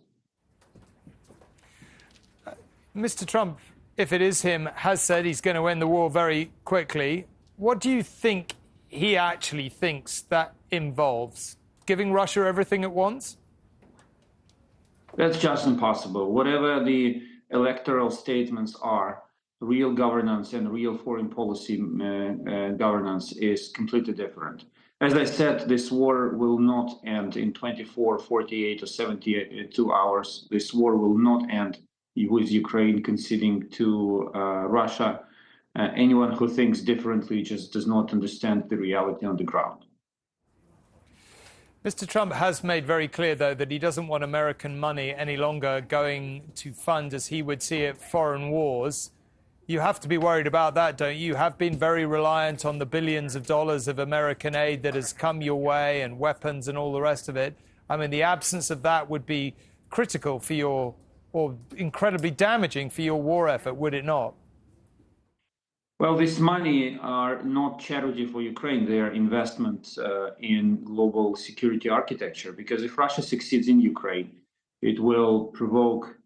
Mr. Trump, if it is him, has said he's going to end the war very quickly. What do you think he actually thinks that involves? Giving Russia everything at once? That's just impossible. Whatever the electoral statements are, real governance and real foreign policy governance is completely different. As I said, this war will not end in 24, 48, or 72 hours. This war will not end with Ukraine conceding to Russia. Anyone who thinks differently just does not understand the reality on the ground. Mr. Trump has made very clear, though, that he doesn't want American money any longer going to fund, as he would see it, foreign wars. You have to be worried about that, don't you? You have been very reliant on the billions of dollars of American aid that has come your way and weapons and all the rest of it. I mean, the absence of that would be critical for your, or incredibly damaging for your war effort, would it not? Well, this money are not charity for Ukraine. They are investments in global security architecture. Because if Russia succeeds in Ukraine, it will provoke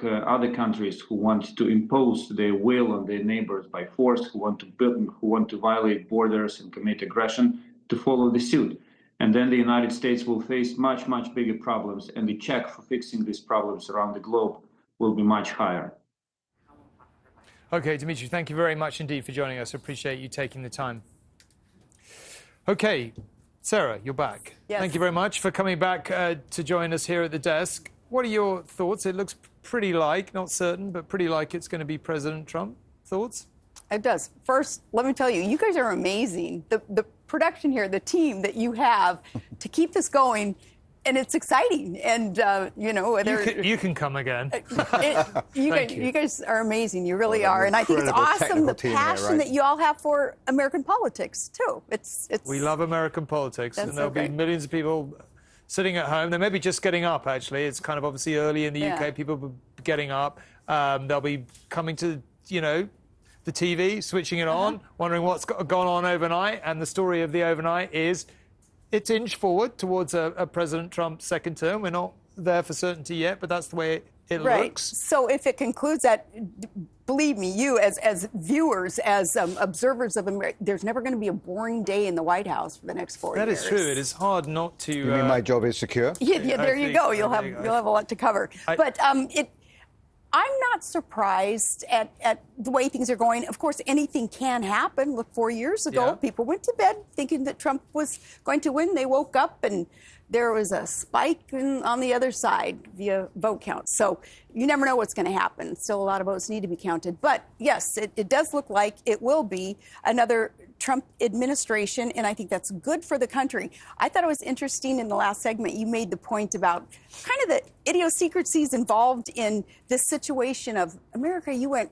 other countries who want to impose their will on their neighbors by force, who want to violate borders and commit aggression, to follow the suit. And then the United States will face much, much bigger problems, and the check for fixing these problems around the globe will be much higher. Okay, Dmitry, thank you very much indeed for joining us. I appreciate you taking the time. Okay, Sarah, you're back. Yes. Thank you very much for coming back to join us here at the desk. What are your thoughts? It looks pretty like, not certain, but pretty like it's going to be President Trump. Thoughts? It does. First, let me tell you, you guys are amazing. The production here, the team that you have to keep this going. And it's exciting, and you know, you can come again. You guys are amazing. You really are, and I think it's awesome the passion that you all have for American politics too. It's we love American politics, and there'll be millions of people sitting at home. They may be just getting up. Actually, it's kind of obviously early in the UK. People will be getting up. They'll be coming to the TV, switching it on, wondering what's gone on overnight. And the story of the overnight is, it's inched forward towards a President Trump second term. We're not there for certainty yet, but that's the way it looks. So if it concludes that, believe me, you as viewers, as observers of America, there's never going to be a boring day in the White House for the next 4 years. That is true. It is hard not to. You mean my job is secure? Yeah, there you go. You'll have a lot to cover. I'm not not surprised at the way things are going. Of course, anything can happen. Look, 4 years ago, people went to bed thinking that Trump was going to win. They woke up and there was a spike on the other side via vote count. So you never know what's going to happen. Still, a lot of votes need to be counted. But yes, it does look like it will be another Trump administration, and I think that's good for the country. I thought it was interesting in the last segment you made the point about kind of the idiosyncrasies involved in this situation of America. You went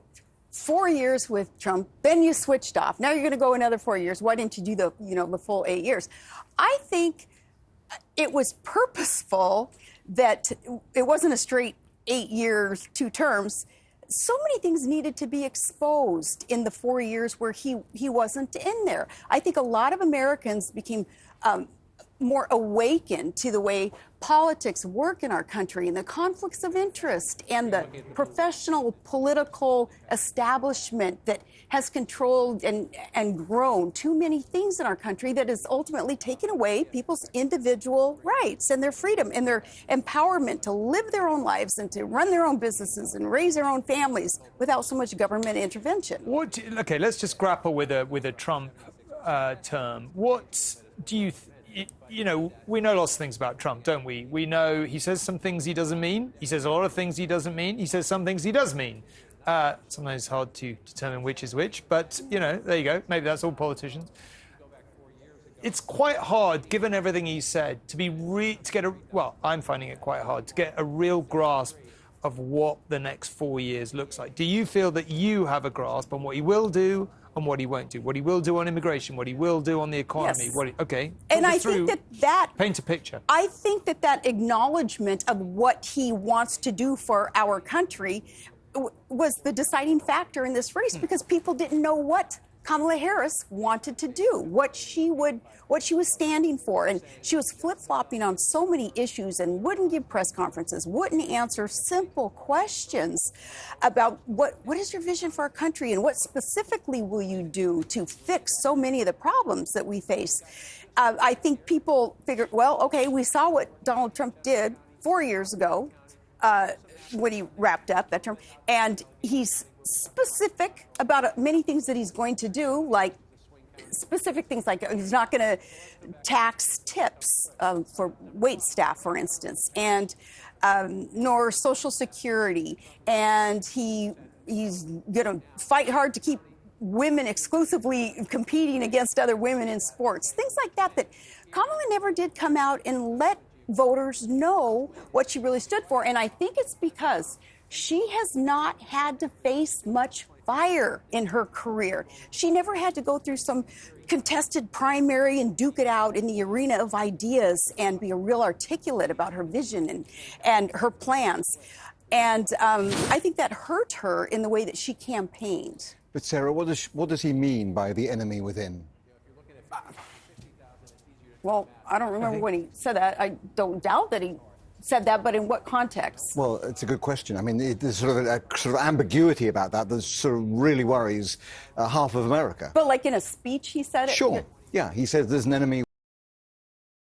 4 years with Trump, then you switched off. Now you're going to go another 4 years. Why didn't you do the full 8 years? I think it was purposeful that it wasn't a straight 8 years, 2 terms. So many things needed to be exposed in the 4 years where he wasn't in there. I think a lot of Americans became more awakened to the way politics work in our country and the conflicts of interest and the professional political establishment that has controlled and grown too many things in our country that has ultimately taken away people's individual rights and their freedom and their empowerment to live their own lives and to run their own businesses and raise their own families without so much government intervention. Okay, let's just grapple with a Trump term. What do you you know, we know lots of things about Trump, don't we? We know he says some things he doesn't mean. He says a lot of things he doesn't mean. He says some things he does mean. Sometimes it's hard to determine which is which, but, you know, there you go. Maybe that's all politicians. It's quite hard, given everything he said, I'm finding it quite hard to get a real grasp of what the next 4 years looks like. Do you feel that you have a grasp on what he will do and what he won't do, what he will do on immigration, what he will do on the economy? Yes. And I think that paint a picture. I think that acknowledgement of what he wants to do for our country was the deciding factor in this race because people didn't know what Kamala Harris wanted to do, what she was standing for. And she was flip-flopping on so many issues and wouldn't give press conferences, wouldn't answer simple questions about what is your vision for our country and what specifically will you do to fix so many of the problems that we face. I think people figured, well, okay, we saw what Donald Trump did 4 years ago when he wrapped up that term, and he's specific about many things that he's going to do, like specific things like he's not going to tax tips for wait staff, for instance, and nor Social Security. And he's going to fight hard to keep women exclusively competing against other women in sports, things like that, that Kamala never did come out and let voters know what she really stood for. And I think it's because she has not had to face much fire in her career. She never had to go through some contested primary and duke it out in the arena of ideas and be a real articulate about her vision and her plans. And I think that hurt her in the way that she campaigned. But Sarah, what does he mean by the enemy within? Well, I don't remember when he said that. I don't doubt that he said that, but in what context? Well, it's a good question. I mean, there's sort of a ambiguity about that that sort of really worries half of America. But like in a speech he said it? Sure. Yeah, he says there's an enemy